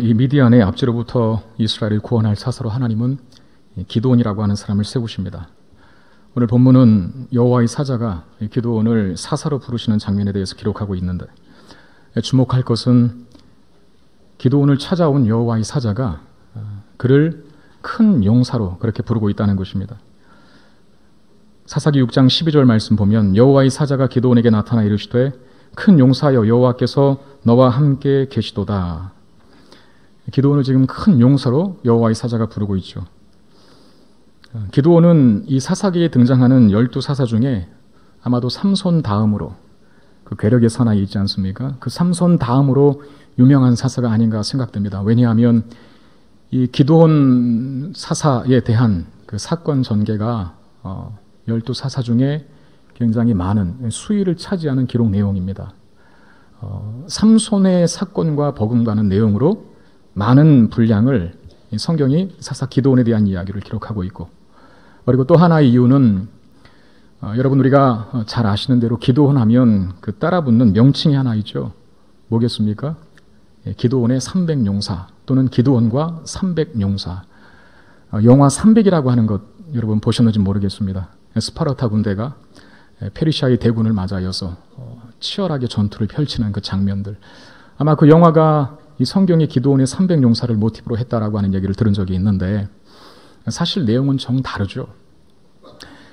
이 미디안의 압제로부터 이스라엘을 구원할 사사로 하나님은 기드온이라고 하는 사람을 세우십니다. 오늘 본문은 여호와의 사자가 기드온을 사사로 부르시는 장면에 대해서 기록하고 있는데, 주목할 것은 기드온을 찾아온 여호와의 사자가 그를 큰 용사로 그렇게 부르고 있다는 것입니다. 사사기 6장 12절 말씀 보면 여호와의 사자가 기드온에게 나타나 이르시되 큰 용사여 여호와께서 너와 함께 계시도다. 기드온을 지금 큰 용사로 여호와의 사자가 부르고 있죠. 기드온은 이 사사기에 등장하는 12사사 중에 아마도 삼손 다음으로, 그 괴력의 사나이 있지 않습니까? 그 삼손 다음으로 유명한 사사가 아닌가 생각됩니다. 왜냐하면 이 기드온 사사에 대한 그 사건 전개가 12사사 중에 굉장히 많은 수위를 차지하는 기록 내용입니다. 삼손의 사건과 버금가는 내용으로 많은 분량을 성경이 사사 기드온에 대한 이야기를 기록하고 있고, 그리고 또 하나의 이유는 여러분 우리가 잘 아시는 대로 기드온 하면 그 따라붙는 명칭이 하나 있죠. 뭐겠습니까? 기드온의 300용사 또는 기드온과 300용사. 영화 300이라고 하는 것 여러분 보셨는지 모르겠습니다. 스파르타 군대가 페르시아의 대군을 맞아여서 치열하게 전투를 펼치는 그 장면들. 아마 그 영화가 이 성경의 기드온의 300용사를 모티브로 했다라고 하는 얘기를 들은 적이 있는데, 사실 내용은 정 다르죠.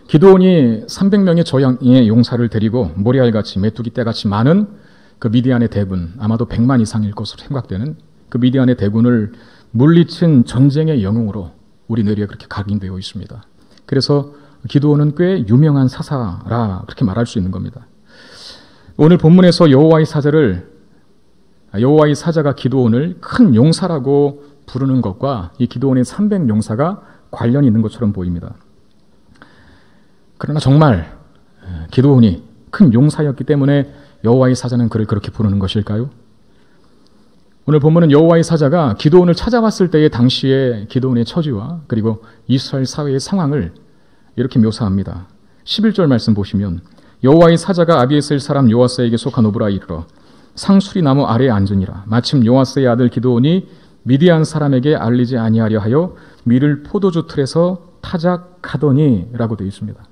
기드온이 300명의 저양의 용사를 데리고 모리알같이 메뚜기 떼같이 많은 그 미디안의 대군, 아마도 100만 이상일 것으로 생각되는 그 미디안의 대군을 물리친 전쟁의 영웅으로 우리 뇌리에 그렇게 각인되어 있습니다. 그래서 기드온은 꽤 유명한 사사라 그렇게 말할 수 있는 겁니다. 오늘 본문에서 여호와의 사자가 기드온을 큰 용사라고 부르는 것과 이 기드온의 300용사가 관련이 있는 것처럼 보입니다. 그러나 정말 기드온이 큰 용사였기 때문에 여호와의 사자는 그를 그렇게 부르는 것일까요? 오늘 본문은 여호와의 사자가 기드온을 찾아왔을 때의 당시의 기드온의 처지와 그리고 이스라엘 사회의 상황을 이렇게 묘사합니다. 11절 말씀 보시면 여호와의 사자가 아비에셀 사람 요아스에게 속한 오브라 이르러 상수리 나무 아래에 앉으니라. 마침 요아스의 아들 기드온이 미디안 사람에게 알리지 아니하려 하여 밀을 포도주 틀에서 타작하더니 라고 되어 있습니다.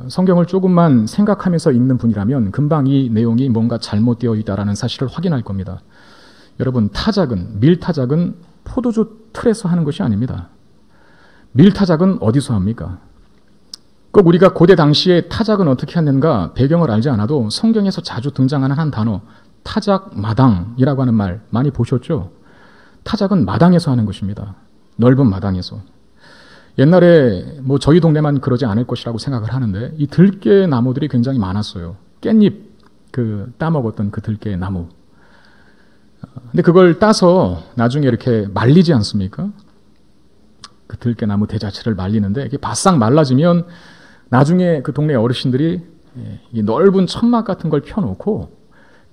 성경을 조금만 생각하면서 읽는 분이라면 금방 이 내용이 뭔가 잘못되어 있다는 사실을 확인할 겁니다. 여러분, 밀타작은 포도주 틀에서 하는 것이 아닙니다. 밀타작은 어디서 합니까? 꼭 우리가 고대 당시에 타작은 어떻게 했는가 배경을 알지 않아도 성경에서 자주 등장하는 한 단어, 타작마당이라고 하는 말 많이 보셨죠? 타작은 마당에서 하는 것입니다. 넓은 마당에서. 옛날에 저희 동네만 그러지 않을 것이라고 생각을 하는데 이 들깨 나무들이 굉장히 많았어요. 깻잎 따먹었던 그 들깨 나무. 근데 그걸 따서 나중에 이렇게 말리지 않습니까? 그 들깨 나무 대자체를 말리는데 이게 바싹 말라지면 나중에 그 동네 어르신들이 이 넓은 천막 같은 걸 펴놓고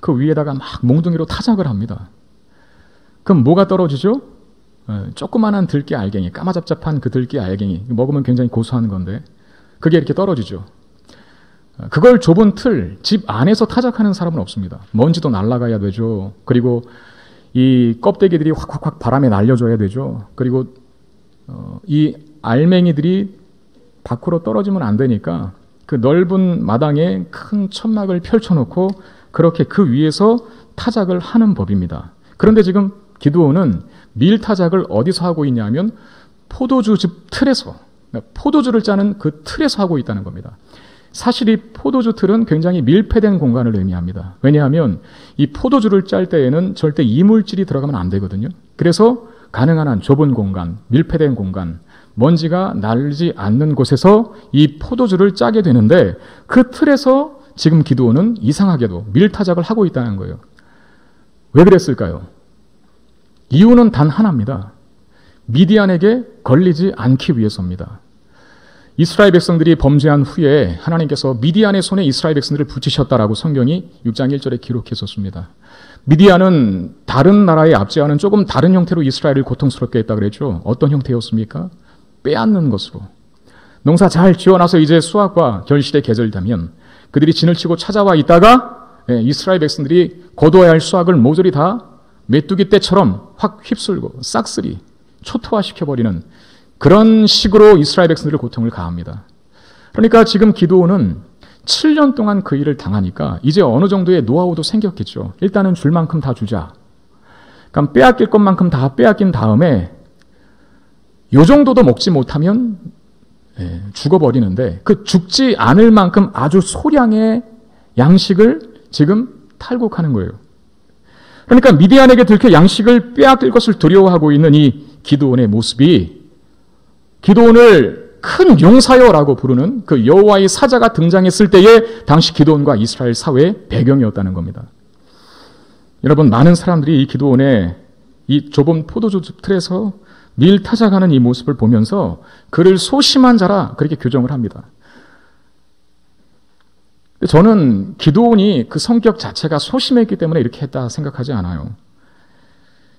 그 위에다가 막 몽둥이로 타작을 합니다. 그럼 뭐가 떨어지죠? 조그만한 들깨 알갱이, 까마잡잡한 그 들깨 알갱이, 먹으면 굉장히 고소한 건데 그게 이렇게 떨어지죠. 그걸 좁은 틀, 집 안에서 타작하는 사람은 없습니다. 먼지도 날아가야 되죠. 그리고 이 껍데기들이 확확확 바람에 날려줘야 되죠. 그리고 이 알맹이들이 밖으로 떨어지면 안 되니까 그 넓은 마당에 큰 천막을 펼쳐놓고 그렇게 그 위에서 타작을 하는 법입니다. 그런데 지금 기드온은 밀타작을 어디서 하고 있냐면 포도주즙 틀에서, 포도주를 짜는 그 틀에서 하고 있다는 겁니다. 사실 이 포도주 틀은 굉장히 밀폐된 공간을 의미합니다. 왜냐하면 이 포도주를 짤 때에는 절대 이물질이 들어가면 안 되거든요. 그래서 가능한 한 좁은 공간, 밀폐된 공간, 먼지가 날지 않는 곳에서 이 포도주를 짜게 되는데 그 틀에서 지금 기드온은 이상하게도 밀타작을 하고 있다는 거예요. 왜 그랬을까요? 이유는 단 하나입니다. 미디안에게 걸리지 않기 위해서입니다. 이스라엘 백성들이 범죄한 후에 하나님께서 미디안의 손에 이스라엘 백성들을 붙이셨다라고 성경이 6장 1절에 기록했었습니다. 미디안은 다른 나라의 압제와는 조금 다른 형태로 이스라엘을 고통스럽게 했다 그랬죠. 어떤 형태였습니까? 빼앗는 것으로. 농사 잘 지어놔서 이제 수확과 결실의 계절이 되면 그들이 진을 치고 찾아와 있다가 이스라엘 백성들이 거두어야 할 수확을 모조리 다 메뚜기 떼처럼 확 휩쓸고 싹쓸이 초토화시켜버리는 그런 식으로 이스라엘 백성들의 고통을 가합니다. 그러니까 지금 기드온은 7년 동안 그 일을 당하니까 이제 어느 정도의 노하우도 생겼겠죠. 일단은 줄 만큼 다 주자. 그러니까 빼앗길 것만큼 다 빼앗긴 다음에 요 정도도 먹지 못하면 죽어버리는데 그 죽지 않을 만큼 아주 소량의 양식을 지금 탈곡하는 거예요. 그러니까 미디안에게 들켜 양식을 빼앗길 것을 두려워하고 있는 이 기드온의 모습이 기드온을 큰 용사여라고 부르는 그 여호와의 사자가 등장했을 때의 당시 기드온과 이스라엘 사회의 배경이었다는 겁니다. 여러분, 많은 사람들이 이 기드온의 이 좁은 포도주 틀에서 밀 타작하는 이 모습을 보면서 그를 소심한 자라 그렇게 규정을 합니다. 저는 기드온이 그 성격 자체가 소심했기 때문에 이렇게 했다 생각하지 않아요.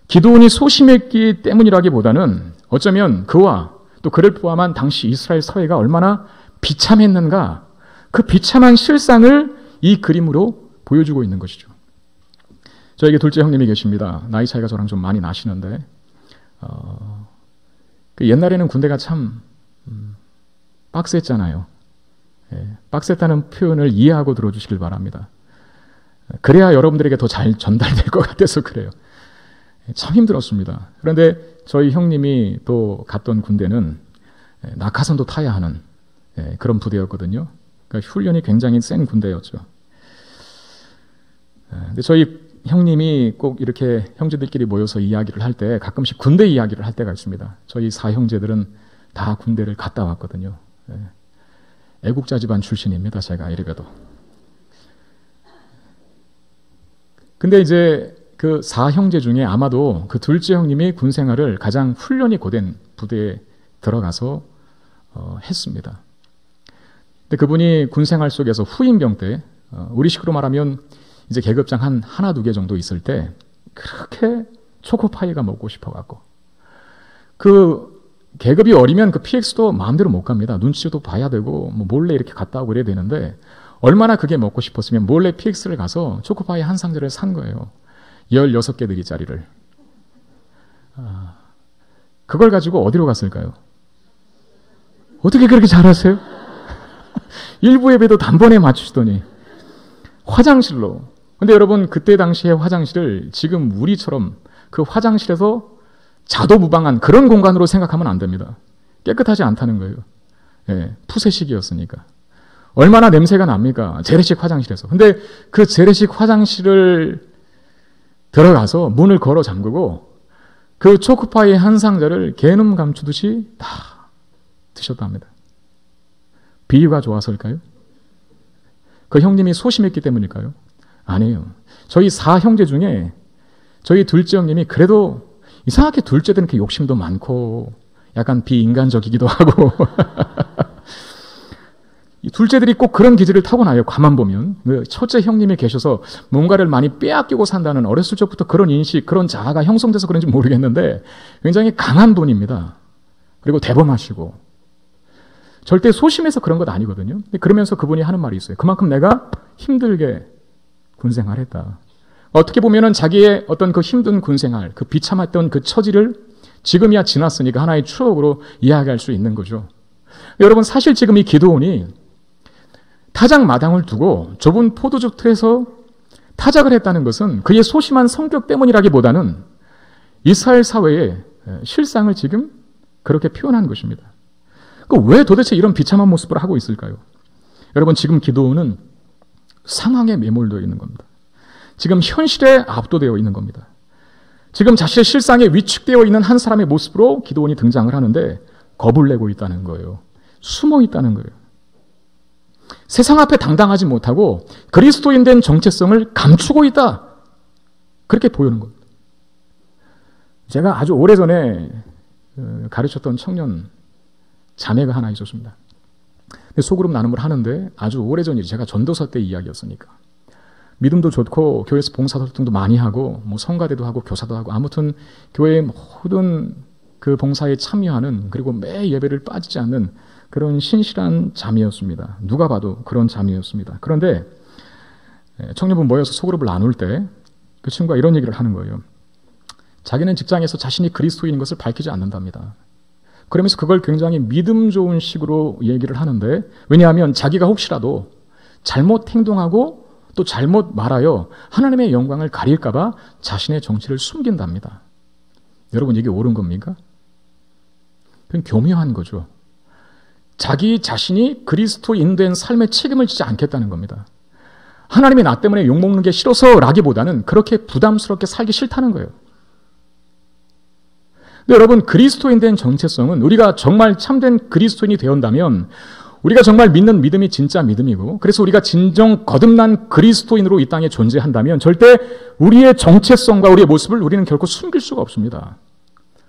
기드온이 소심했기 때문이라기보다는 어쩌면 그와 또 그를 포함한 당시 이스라엘 사회가 얼마나 비참했는가, 그 비참한 실상을 이 그림으로 보여주고 있는 것이죠. 저에게 둘째 형님이 계십니다. 나이 차이가 저랑 좀 많이 나시는데 옛날에는 군대가 참 빡셌잖아요. 빡셌다는 표현을 이해하고 들어주시길 바랍니다. 그래야 여러분들에게 더 잘 전달될 것 같아서 그래요. 참 힘들었습니다. 그런데 저희 형님이 또 갔던 군대는 낙하산도 타야 하는 그런 부대였거든요. 그러니까 훈련이 굉장히 센 군대였죠. 근데 저희 형님이 꼭 이렇게 형제들끼리 모여서 이야기를 할 때 가끔씩 군대 이야기를 할 때가 있습니다. 저희 사형제들은 다 군대를 갔다 왔거든요. 애국자 집안 출신입니다. 제가 이래봬도. 근데 이제 그 사형제 중에 아마도 그 둘째 형님이 군 생활을 가장 훈련이 고된 부대에 들어가서 했습니다. 근데 그분이 군 생활 속에서 후임병 때 우리식으로 말하면 이제 계급장 한 하나 두 개 정도 있을 때 그렇게 초코파이가 먹고 싶어갖고 그 계급이 어리면 그 PX도 마음대로 못 갑니다. 눈치도 봐야 되고 뭐 몰래 이렇게 갔다 오고 그래야 되는데 얼마나 그게 먹고 싶었으면 몰래 PX를 가서 초코파이 한 상자를 산 거예요. 16개 들이짜리를. 그걸 가지고 어디로 갔을까요? 어떻게 그렇게 잘하세요? 일부 예배도 단번에 맞추시더니 화장실로. 근데 여러분, 그때 당시에 화장실을 지금 우리처럼 그 화장실에서 자도무방한 그런 공간으로 생각하면 안 됩니다. 깨끗하지 않다는 거예요. 푸세식이었으니까. 얼마나 냄새가 납니까? 재래식 화장실에서. 근데 그 재래식 화장실을 들어가서 문을 걸어 잠그고 그 초코파이 한 상자를 개눈 감추듯이 다 드셨답니다. 비유가 좋아서일까요? 그 형님이 소심했기 때문일까요? 아니에요. 저희 4형제 중에 저희 둘째 형님이 그래도 이상하게 둘째들은 이렇게 욕심도 많고 약간 비인간적이기도 하고 둘째들이 꼭 그런 기질을 타고나요. 가만 보면. 첫째 형님이 계셔서 뭔가를 많이 빼앗기고 산다는 어렸을 적부터 그런 인식, 그런 자아가 형성돼서 그런지 모르겠는데 굉장히 강한 분입니다. 그리고 대범하시고 절대 소심해서 그런 것 아니거든요. 그러면서 그분이 하는 말이 있어요. 그만큼 내가 힘들게 군생활했다. 어떻게 보면은 자기의 어떤 그 힘든 군생활, 그 비참했던 그 처지를 지금이야 지났으니까 하나의 추억으로 이야기할 수 있는 거죠. 여러분, 사실 지금 이 기드온이 타작 마당을 두고 좁은 포도주 틀에서 타작을 했다는 것은 그의 소심한 성격 때문이라기보다는 이스라엘 사회의 실상을 지금 그렇게 표현한 것입니다. 왜 도대체 이런 비참한 모습을 하고 있을까요? 여러분, 지금 기드온은 상황에 매몰되어 있는 겁니다. 지금 현실에 압도되어 있는 겁니다. 지금 자신의 실상에 위축되어 있는 한 사람의 모습으로 기드온이 등장을 하는데 겁을 내고 있다는 거예요. 숨어 있다는 거예요. 세상 앞에 당당하지 못하고 그리스도인 된 정체성을 감추고 있다. 그렇게 보이는 겁니다. 제가 아주 오래전에 가르쳤던 청년 자매가 하나 있었습니다. 소그룹 나눔을 하는데 아주 오래전이죠. 제가 전도사 때 이야기였으니까. 믿음도 좋고 교회에서 봉사활동도 많이 하고 뭐 성가대도 하고 교사도 하고 아무튼 교회의 모든 그 봉사에 참여하는 그리고 매 예배를 빠지지 않는 그런 신실한 자매였습니다. 누가 봐도 그런 자매였습니다. 그런데 청년분 모여서 소그룹을 나눌 때 그 친구가 이런 얘기를 하는 거예요. 자기는 직장에서 자신이 그리스도인인 것을 밝히지 않는답니다. 그러면서 그걸 굉장히 믿음 좋은 식으로 얘기를 하는데, 왜냐하면 자기가 혹시라도 잘못 행동하고 또 잘못 말하여 하나님의 영광을 가릴까 봐 자신의 정체를 숨긴답니다. 여러분, 이게 옳은 겁니까? 그건 교묘한 거죠. 자기 자신이 그리스도인 된 삶의 책임을 지지 않겠다는 겁니다. 하나님이 나 때문에 욕먹는 게 싫어서 라기보다는 그렇게 부담스럽게 살기 싫다는 거예요. 근데 여러분, 그리스도인 된 정체성은 우리가 정말 참된 그리스도인이 되었다면, 우리가 정말 믿는 믿음이 진짜 믿음이고, 그래서 우리가 진정 거듭난 그리스도인으로 이 땅에 존재한다면 절대 우리의 정체성과 우리의 모습을 우리는 결코 숨길 수가 없습니다.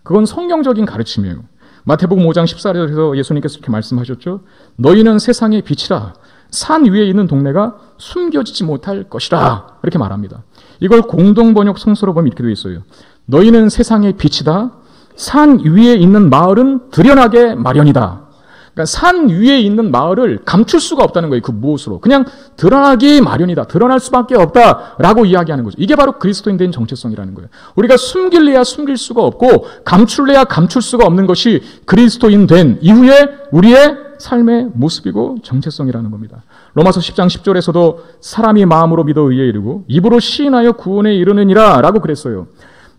그건 성경적인 가르침이에요. 마태복음 5장 14절에서 예수님께서 이렇게 말씀하셨죠. 너희는 세상의 빛이라. 산 위에 있는 동네가 숨겨지지 못할 것이라. 이렇게 말합니다. 이걸 공동번역 성서로 보면 이렇게 되어 있어요. 너희는 세상의 빛이다. 산 위에 있는 마을은 드러나게 마련이다. 그러니까 산 위에 있는 마을을 감출 수가 없다는 거예요. 그 무엇으로. 그냥 드러나기 마련이다. 드러날 수밖에 없다라고 이야기하는 거죠. 이게 바로 그리스도인 된 정체성이라는 거예요. 우리가 숨길래야 숨길 수가 없고 감출래야 감출 수가 없는 것이 그리스도인 된 이후에 우리의 삶의 모습이고 정체성이라는 겁니다. 로마서 10장 10절에서도 사람이 마음으로 믿어 의에 이르고 입으로 시인하여 구원에 이르느니라 라고 그랬어요.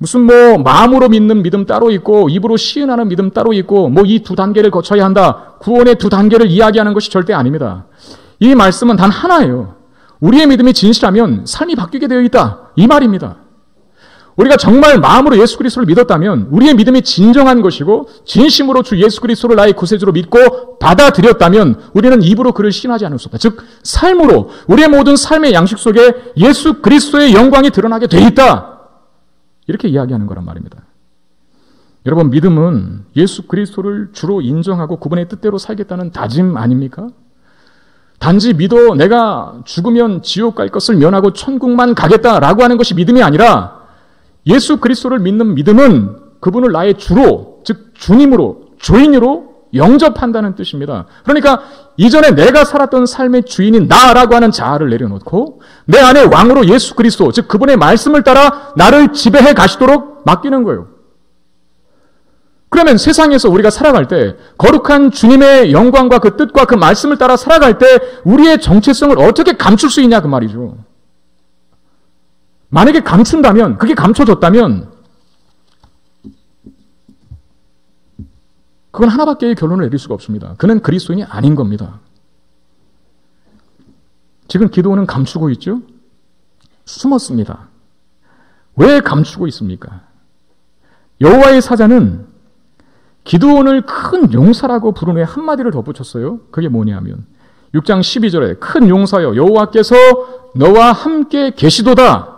무슨 마음으로 믿는 믿음 따로 있고 입으로 시인하는 믿음 따로 있고 이 두 단계를 거쳐야 한다. 구원의 두 단계를 이야기하는 것이 절대 아닙니다. 이 말씀은 단 하나예요. 우리의 믿음이 진실하면 삶이 바뀌게 되어 있다. 이 말입니다. 우리가 정말 마음으로 예수 그리스도를 믿었다면 우리의 믿음이 진정한 것이고 진심으로 주 예수 그리스도를 나의 구세주로 믿고 받아들였다면 우리는 입으로 그를 시인하지 않을 수 없다. 즉 삶으로 우리의 모든 삶의 양식 속에 예수 그리스도의 영광이 드러나게 되어 있다. 이렇게 이야기하는 거란 말입니다. 여러분, 믿음은 예수 그리스도를 주로 인정하고 그분의 뜻대로 살겠다는 다짐 아닙니까? 단지 믿어 내가 죽으면 지옥 갈 것을 면하고 천국만 가겠다라고 하는 것이 믿음이 아니라 예수 그리스도를 믿는 믿음은 그분을 나의 주로, 즉 주님으로, 주인으로 영접한다는 뜻입니다. 그러니까 이전에 내가 살았던 삶의 주인인 나라고 하는 자아를 내려놓고 내 안에 왕으로 예수 그리스도, 즉 그분의 말씀을 따라 나를 지배해 가시도록 맡기는 거예요. 그러면 세상에서 우리가 살아갈 때 거룩한 주님의 영광과 그 뜻과 그 말씀을 따라 살아갈 때 우리의 정체성을 어떻게 감출 수 있냐 그 말이죠. 만약에 감춘다면, 그게 감춰졌다면 그건 하나밖에의 결론을 내릴 수가 없습니다. 그는 그리스도인이 아닌 겁니다. 지금 기도원은 감추고 있죠? 숨었습니다. 왜 감추고 있습니까? 여호와의 사자는 기드온을 큰 용사라고 부른 후에 한마디를 덧붙였어요. 그게 뭐냐면 6장 12절에 큰 용사여 여호와께서 너와 함께 계시도다.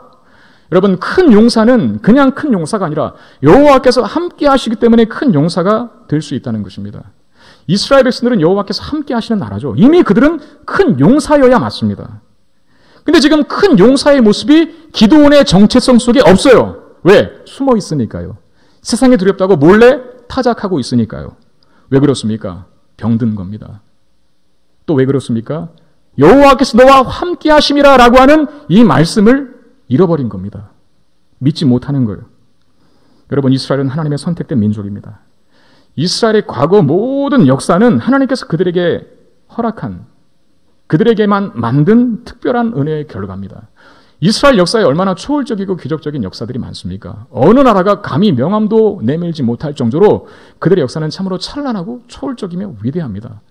여러분, 큰 용사는 그냥 큰 용사가 아니라 여호와께서 함께 하시기 때문에 큰 용사가 될 수 있다는 것입니다. 이스라엘 백성들은 여호와께서 함께 하시는 나라죠. 이미 그들은 큰 용사여야 맞습니다. 근데 지금 큰 용사의 모습이 기드온의 정체성 속에 없어요. 왜? 숨어 있으니까요. 세상에 두렵다고 몰래 타작하고 있으니까요. 왜 그렇습니까? 병든 겁니다. 또 왜 그렇습니까? 여호와께서 너와 함께 하심이라 라고 하는 이 말씀을 잃어버린 겁니다. 믿지 못하는 거예요. 여러분, 이스라엘은 하나님의 선택된 민족입니다. 이스라엘의 과거 모든 역사는 하나님께서 그들에게 허락한, 그들에게만 만든 특별한 은혜의 결과입니다. 이스라엘 역사에 얼마나 초월적이고 기적적인 역사들이 많습니까? 어느 나라가 감히 명함도 내밀지 못할 정도로 그들의 역사는 참으로 찬란하고 초월적이며 위대합니다.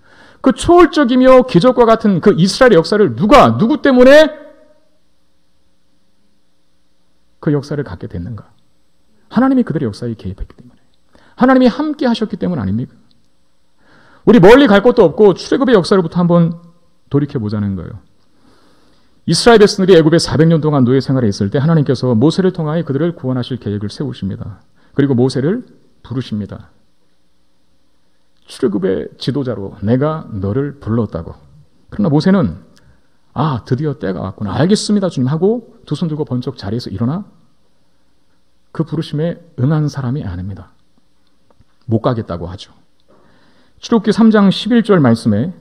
그 초월적이며 기적과 같은 그 이스라엘의 역사를 누구 때문에 그 역사를 갖게 됐는가? 하나님이 그들의 역사에 개입했기 때문에. 하나님이 함께 하셨기 때문 아닙니까? 우리 멀리 갈 것도 없고 출애굽의 역사로부터 한번 돌이켜보자는 거예요. 이스라엘 백성들이 애굽에 400년 동안 노예 생활에 있을 때 하나님께서 모세를 통하여 그들을 구원하실 계획을 세우십니다. 그리고 모세를 부르십니다. 출애굽의 지도자로 내가 너를 불렀다고. 그러나 모세는 드디어 때가 왔구나. 알겠습니다, 주님 하고 두 손 들고 번쩍 자리에서 일어나 그 부르심에 응한 사람이 아닙니다. 못 가겠다고 하죠. 출애굽기 3장 11절 말씀에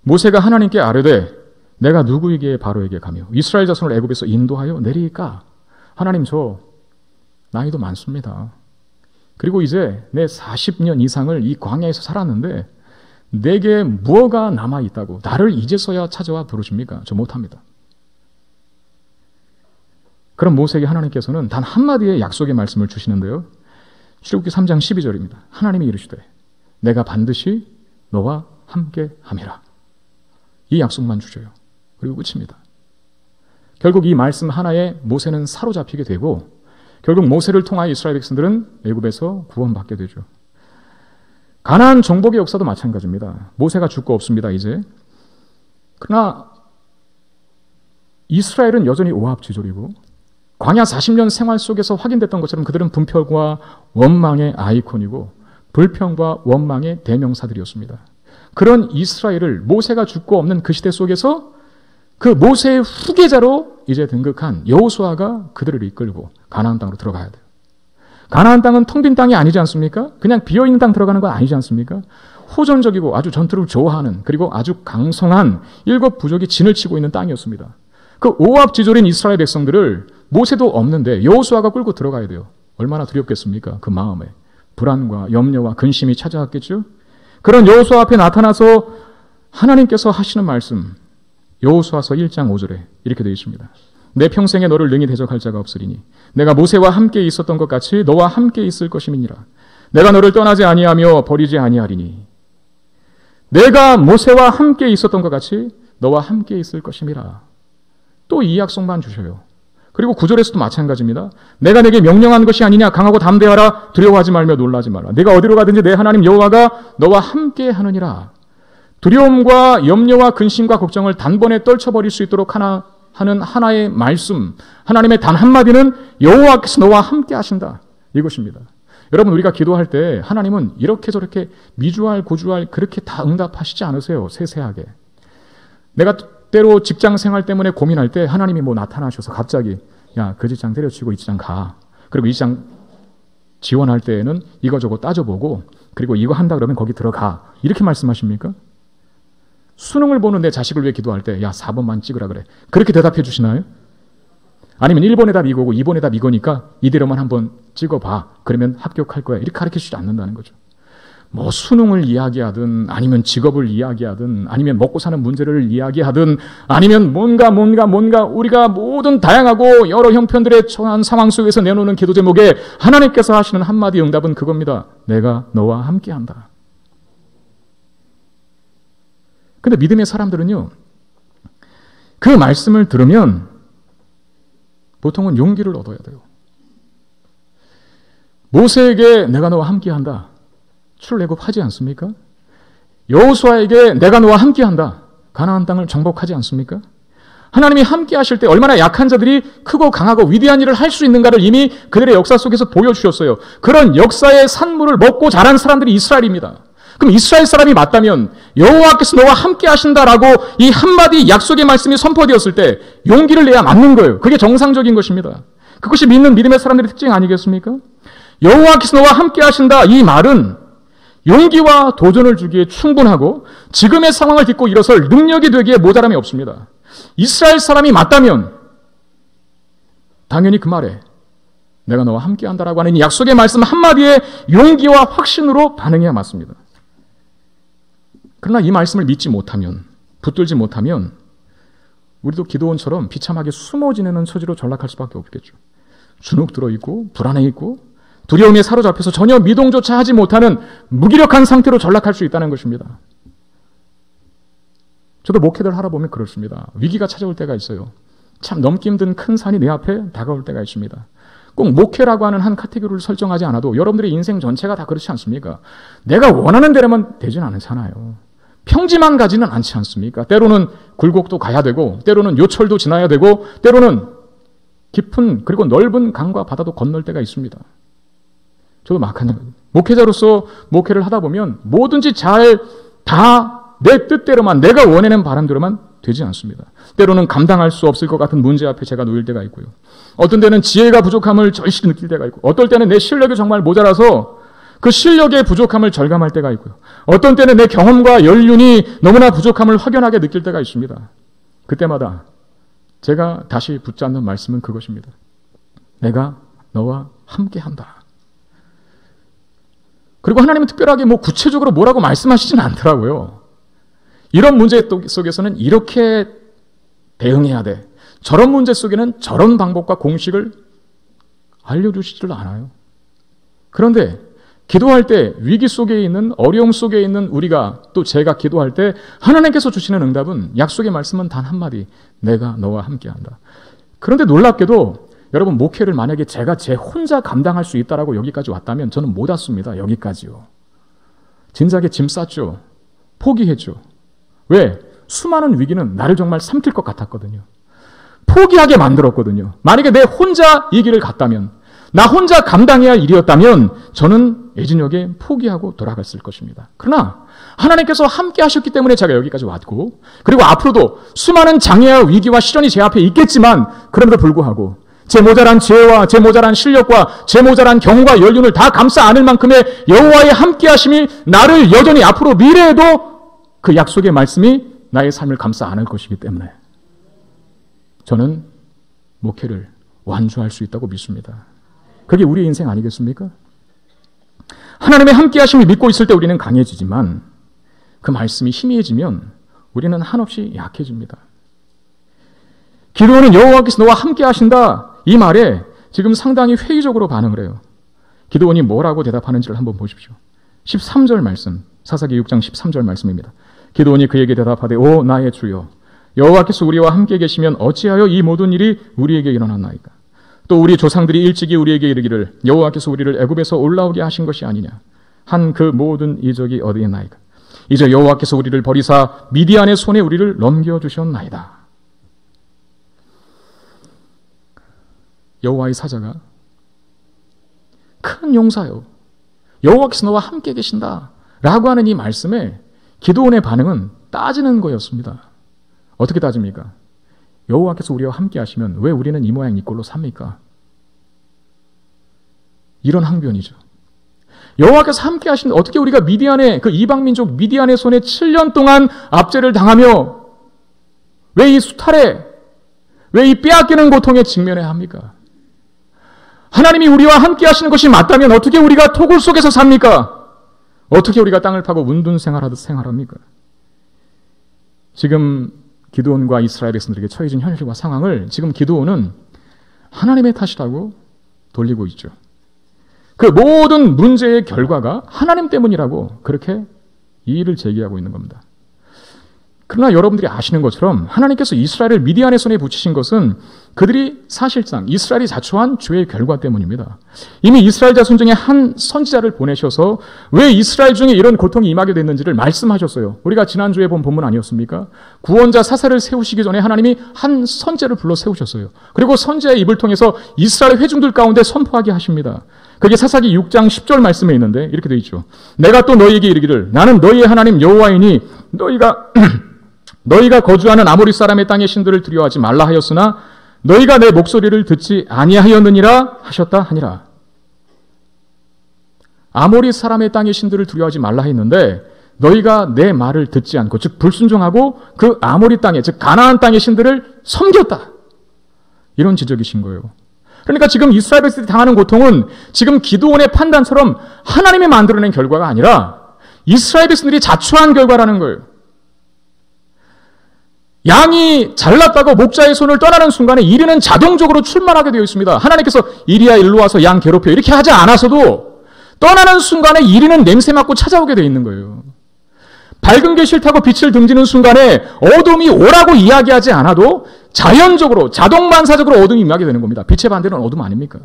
모세가 하나님께 아뢰되 내가 누구에게 바로에게 가며 이스라엘 자손을 애굽에서 인도하여 내리까? 하나님, 저 나이도 많습니다. 그리고 이제 내 40년 이상을 이 광야에서 살았는데 내게 무엇가 남아있다고 나를 이제서야 찾아와 부르십니까? 저 못합니다. 그럼 모세에게 하나님께서는 단 한마디의 약속의 말씀을 주시는데요. 출애굽기 3장 12절입니다. 하나님이 이르시되 내가 반드시 너와 함께 함이라. 이 약속만 주셔요. 그리고 끝입니다. 결국 이 말씀 하나에 모세는 사로잡히게 되고 결국 모세를 통하여 이스라엘 백성들은 애굽에서 구원받게 되죠. 가나안 정복의 역사도 마찬가지입니다. 모세가 죽고 없습니다, 이제. 그러나 이스라엘은 여전히 오합지졸이고 광야 40년 생활 속에서 확인됐던 것처럼 그들은 분별과 원망의 아이콘이고 불평과 원망의 대명사들이었습니다. 그런 이스라엘을 모세가 죽고 없는 그 시대 속에서 그 모세의 후계자로 이제 등극한 여호수아가 그들을 이끌고 가나안 땅으로 들어가야 돼요. 가나안 땅은 텅 빈 땅이 아니지 않습니까? 그냥 비어있는 땅 들어가는 건 아니지 않습니까? 호전적이고 아주 전투를 좋아하는 그리고 아주 강성한 일곱 부족이 진을 치고 있는 땅이었습니다. 그 오합지졸인 이스라엘 백성들을 모세도 없는데 여호수아가 끌고 들어가야 돼요. 얼마나 두렵겠습니까? 그 마음에 불안과 염려와 근심이 찾아왔겠죠. 그런 여호수아 앞에 나타나서 하나님께서 하시는 말씀, 여호수아서 1장 5절에 이렇게 되어 있습니다. 내 평생에 너를 능히 대적할 자가 없으리니 내가 모세와 함께 있었던 것 같이 너와 함께 있을 것임이니라. 내가 너를 떠나지 아니하며 버리지 아니하리니 내가 모세와 함께 있었던 것 같이 너와 함께 있을 것임이라. 또 이 약속만 주셔요. 그리고 9절에서도 마찬가지입니다. 내가 내게 명령한 것이 아니냐. 강하고 담대하라. 두려워하지 말며 놀라지 마라. 네가 어디로 가든지 내 하나님 여호와가 너와 함께 하느니라. 두려움과 염려와 근심과 걱정을 단번에 떨쳐버릴 수 있도록 하는 하나의 말씀, 하나님의 단 한마디는 여호와께서 너와 함께 하신다. 이것입니다. 여러분, 우리가 기도할 때 하나님은 이렇게 저렇게 미주알 고주알 그렇게 다 응답하시지 않으세요. 세세하게. 내가 때로 직장 생활 때문에 고민할 때 하나님이 뭐 나타나셔서 갑자기 야, 그 직장 때려치고 이 직장 가. 그리고 이 직장 지원할 때에는 이거저거 따져보고 그리고 이거 한다 그러면 거기 들어가. 이렇게 말씀하십니까? 수능을 보는 내 자식을 위해 기도할 때 야, 4번만 찍으라 그래. 그렇게 대답해 주시나요? 아니면 1번의 답 이거고 2번의 답 이거니까 이대로만 한번 찍어봐. 그러면 합격할 거야. 이렇게 가르쳐주지 않는다는 거죠. 뭐 수능을 이야기하든 아니면 직업을 이야기하든 아니면 먹고 사는 문제를 이야기하든 아니면 뭔가 우리가 모든 다양하고 여러 형편들의 처한 상황 속에서 내놓는 기도 제목에 하나님께서 하시는 한마디 응답은 그겁니다. 내가 너와 함께한다. 근데 믿음의 사람들은요, 그 말씀을 들으면 보통은 용기를 얻어야 돼요. 모세에게 내가 너와 함께한다. 출애굽하지 않습니까? 여호수아에게 내가 너와 함께한다. 가나안 땅을 정복하지 않습니까? 하나님이 함께하실 때 얼마나 약한 자들이 크고 강하고 위대한 일을 할 수 있는가를 이미 그들의 역사 속에서 보여주셨어요. 그런 역사의 산물을 먹고 자란 사람들이 이스라엘입니다. 그럼 이스라엘 사람이 맞다면 여호와께서 너와 함께 하신다라고 이 한마디 약속의 말씀이 선포되었을 때 용기를 내야 맞는 거예요. 그게 정상적인 것입니다. 그것이 믿는 믿음의 사람들의 특징 아니겠습니까? 여호와께서 너와 함께 하신다 이 말은 용기와 도전을 주기에 충분하고 지금의 상황을 딛고 일어설 능력이 되기에 모자람이 없습니다. 이스라엘 사람이 맞다면 당연히 그 말에 내가 너와 함께 한다라고 하는 이 약속의 말씀 한마디에 용기와 확신으로 반응해야 맞습니다. 그러나 이 말씀을 믿지 못하면, 붙들지 못하면 우리도 기도원처럼 비참하게 숨어 지내는 처지로 전락할 수밖에 없겠죠. 주눅 들어있고 불안해 있고 두려움에 사로잡혀서 전혀 미동조차 하지 못하는 무기력한 상태로 전락할 수 있다는 것입니다. 저도 목회를 하다 보면 그렇습니다. 위기가 찾아올 때가 있어요. 참 넘기 힘든 큰 산이 내 앞에 다가올 때가 있습니다. 꼭 목회라고 하는 한 카테고리를 설정하지 않아도 여러분들의 인생 전체가 다 그렇지 않습니까? 내가 원하는 대로만 되진 않잖아요. 평지만 가지는 않지 않습니까? 때로는 굴곡도 가야 되고 때로는 요철도 지나야 되고 때로는 깊은 그리고 넓은 강과 바다도 건널 때가 있습니다. 저도 목회자로서 목회를 하다 보면 뭐든지 잘 다 내 뜻대로만 내가 원하는 바람대로만 되지 않습니다. 때로는 감당할 수 없을 것 같은 문제 앞에 제가 놓일 때가 있고요. 어떤 때는 지혜가 부족함을 절실히 느낄 때가 있고 어떨 때는 내 실력이 정말 모자라서 그 실력의 부족함을 절감할 때가 있고요. 어떤 때는 내 경험과 연륜이 너무나 부족함을 확연하게 느낄 때가 있습니다. 그때마다 제가 다시 붙잡는 말씀은 그것입니다. 내가 너와 함께한다. 그리고 하나님은 특별하게 구체적으로 뭐라고 말씀하시진 않더라고요. 이런 문제 속에서는 이렇게 대응해야 돼. 저런 문제 속에는 저런 방법과 공식을 알려주시지를 않아요. 그런데 기도할 때 위기 속에 있는, 어려움 속에 있는 우리가, 또 제가 기도할 때 하나님께서 주시는 응답은, 약속의 말씀은 단 한마디, 내가 너와 함께한다. 그런데 놀랍게도 여러분, 목회를 만약에 제가 제 혼자 감당할 수 있다라고 여기까지 왔다면 저는 못 왔습니다. 여기까지요. 진작에 짐 쌌죠. 포기했죠. 왜? 수많은 위기는 나를 정말 삼킬 것 같았거든요. 포기하게 만들었거든요. 만약에 내 혼자 이 길을 갔다면, 나 혼자 감당해야 할 일이었다면 저는 예진역에 포기하고 돌아갔을 것입니다. 그러나 하나님께서 함께 하셨기 때문에 제가 여기까지 왔고, 그리고 앞으로도 수많은 장애와 위기와 시련이 제 앞에 있겠지만, 그럼에도 불구하고 제 모자란 지혜와 제 모자란 실력과 제 모자란 경과 연륜을 다 감싸 안을 만큼의 여호와의 함께 하심이 나를 여전히 앞으로 미래에도 그 약속의 말씀이 나의 삶을 감싸 안을 것이기 때문에 저는 목회를 완주할 수 있다고 믿습니다. 그게 우리의 인생 아니겠습니까? 하나님의 함께 하심을 믿고 있을 때 우리는 강해지지만 그 말씀이 희미해지면 우리는 한없이 약해집니다. 기도원은 여호와께서 너와 함께 하신다, 이 말에 지금 상당히 회의적으로 반응을 해요. 기도원이 뭐라고 대답하는지를 한번 보십시오. 13절 말씀, 사사기 6장 13절 말씀입니다. 기도원이 그에게 대답하되, 오 나의 주여, 여호와께서 우리와 함께 계시면 어찌하여 이 모든 일이 우리에게 일어났나이까? 또 우리 조상들이 일찍이 우리에게 이르기를 여호와께서 우리를 애굽에서 올라오게 하신 것이 아니냐 한 그 모든 이적이 어디에 있나이까? 이제 여호와께서 우리를 버리사 미디안의 손에 우리를 넘겨주셨나이다. 여호와의 사자가 큰 용사요, 여호와께서 너와 함께 계신다 라고 하는 이 말씀에 기도원의 반응은 따지는 거였습니다. 어떻게 따집니까? 여호와께서 우리와 함께 하시면 왜 우리는 이 모양 이 꼴로 삽니까? 이런 항변이죠. 여호와께서 함께 하시는데 어떻게 우리가 미디안의, 그 이방민족 미디안의 손에 7년 동안 압제를 당하며 왜 이 수탈에, 왜 이 빼앗기는 고통에 직면해야 합니까? 하나님이 우리와 함께 하시는 것이 맞다면 어떻게 우리가 토굴 속에서 삽니까? 어떻게 우리가 땅을 파고 운둔 생활하듯 생활합니까? 지금 기드온과 이스라엘 백성들에게 처해진 현실과 상황을 지금 기드온은 하나님의 탓이라고 돌리고 있죠. 그 모든 문제의 결과가 하나님 때문이라고 그렇게 이의를 제기하고 있는 겁니다. 그러나 여러분들이 아시는 것처럼 하나님께서 이스라엘을 미디안의 손에 붙이신 것은 그들이 사실상 이스라엘이 자초한 죄의 결과 때문입니다. 이미 이스라엘 자손 중에 한 선지자를 보내셔서 왜 이스라엘 중에 이런 고통이 임하게 됐는지를 말씀하셨어요. 우리가 지난주에 본 본문 아니었습니까? 구원자 사사를 세우시기 전에 하나님이 한 선지자를 불러 세우셨어요. 그리고 선지자의 입을 통해서 이스라엘 회중들 가운데 선포하게 하십니다. 그게 사사기 6장 10절 말씀에 있는데 이렇게 되어 있죠. 내가 또 너희에게 이르기를 나는 너희의 하나님 여호와이니 너희가 거주하는 아모리 사람의 땅의 신들을 두려워하지 말라 하였으나 너희가 내 목소리를 듣지 아니하였느니라 하셨다 하니라. 아모리 사람의 땅의 신들을 두려워하지 말라 했는데 너희가 내 말을 듣지 않고, 즉 불순종하고 그 아모리 땅에, 즉 가나안 땅의 신들을 섬겼다. 이런 지적이신 거예요. 그러니까 지금 이스라엘 백성들이 당하는 고통은 지금 기드온의 판단처럼 하나님이 만들어낸 결과가 아니라 이스라엘 백성들이 자초한 결과라는 거예요. 양이 잘났다고 목자의 손을 떠나는 순간에 이리는 자동적으로 출마하게 되어 있습니다. 하나님께서 이리야 일로 와서 양 괴롭혀 이렇게 하지 않아서도 떠나는 순간에 이리는 냄새 맡고 찾아오게 되어 있는 거예요. 밝은 게 싫다고 빛을 등지는 순간에 어둠이 오라고 이야기하지 않아도 자연적으로 자동반사적으로 어둠이 임하게 되는 겁니다. 빛의 반대는 어둠 아닙니까?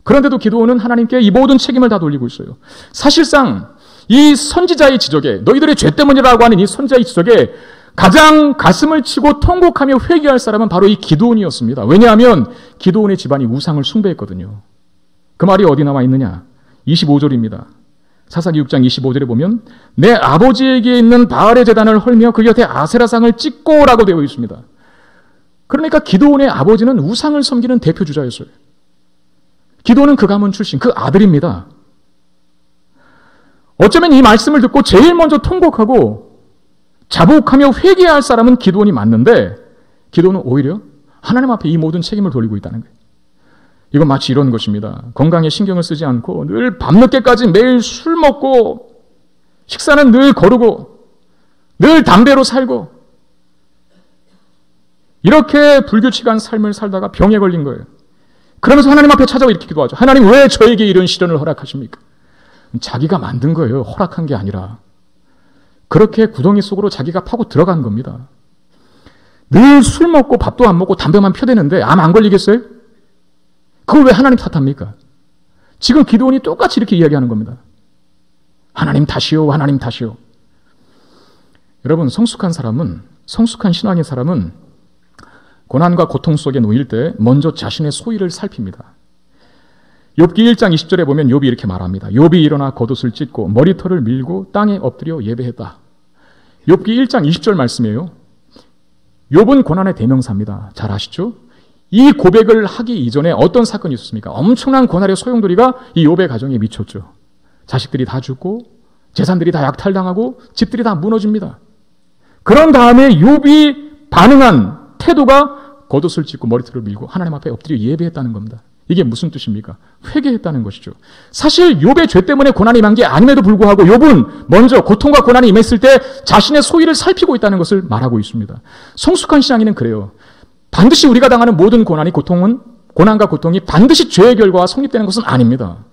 그런데도 기드온은 하나님께 이 모든 책임을 다 돌리고 있어요. 사실상 이 선지자의 지적에, 너희들의 죄 때문이라고 하는 이 선지자의 지적에 가장 가슴을 치고 통곡하며 회개할 사람은 바로 이 기드온이었습니다. 왜냐하면 기드온의 집안이 우상을 숭배했거든요. 그 말이 어디 나와 있느냐? 25절입니다. 사사기 6장 25절에 보면 내 아버지에게 있는 바알의 제단을 헐며 그 곁에 아세라상을 찍고라고 되어 있습니다. 그러니까 기드온의 아버지는 우상을 섬기는 대표주자였어요. 기드온은 그 가문 출신, 그 아들입니다. 어쩌면 이 말씀을 듣고 제일 먼저 통곡하고 자복하며 회개해야 할 사람은 기드온이 맞는데 기드온은 오히려 하나님 앞에 이 모든 책임을 돌리고 있다는 거예요. 이건 마치 이런 것입니다. 건강에 신경을 쓰지 않고 늘 밤늦게까지 매일 술 먹고 식사는 늘 거르고 늘 담배로 살고 이렇게 불규칙한 삶을 살다가 병에 걸린 거예요. 그러면서 하나님 앞에 찾아와 이렇게 기도하죠. 하나님 왜 저에게 이런 시련을 허락하십니까? 자기가 만든 거예요. 허락한 게 아니라. 그렇게 구덩이 속으로 자기가 파고 들어간 겁니다. 늘 술 먹고 밥도 안 먹고 담배만 펴대는데 암 안 걸리겠어요? 그걸 왜 하나님 탓합니까? 지금 기도원이 똑같이 이렇게 이야기하는 겁니다. 하나님 탓이요, 하나님 탓이요. 여러분, 성숙한 신앙의 사람은 고난과 고통 속에 놓일 때 먼저 자신의 소위를 살핍니다. 욥기 1장 20절에 보면 욥이 이렇게 말합니다. 욥이 일어나 겉옷을 찢고 머리털을 밀고 땅에 엎드려 예배했다. 욥기 1장 20절 말씀이에요. 욥은 고난의 대명사입니다. 잘 아시죠? 이 고백을 하기 이전에 어떤 사건이 있었습니까? 엄청난 고난의 소용돌이가 이 욥의 가정에 미쳤죠. 자식들이 다 죽고 재산들이 다 약탈당하고 집들이 다 무너집니다. 그런 다음에 욥이 반응한 태도가 겉옷을 찢고 머리털을 밀고 하나님 앞에 엎드려 예배했다는 겁니다. 이게 무슨 뜻입니까? 회개했다는 것이죠. 사실 욥의 죄 때문에 고난이 임한 게 아님에도 불구하고 욥은 먼저 고통과 고난이 임했을 때 자신의 소위를 살피고 있다는 것을 말하고 있습니다. 성숙한 신앙인은 그래요. 반드시 우리가 당하는 모든 고난과 고통이 반드시 죄의 결과와 성립되는 것은 아닙니다.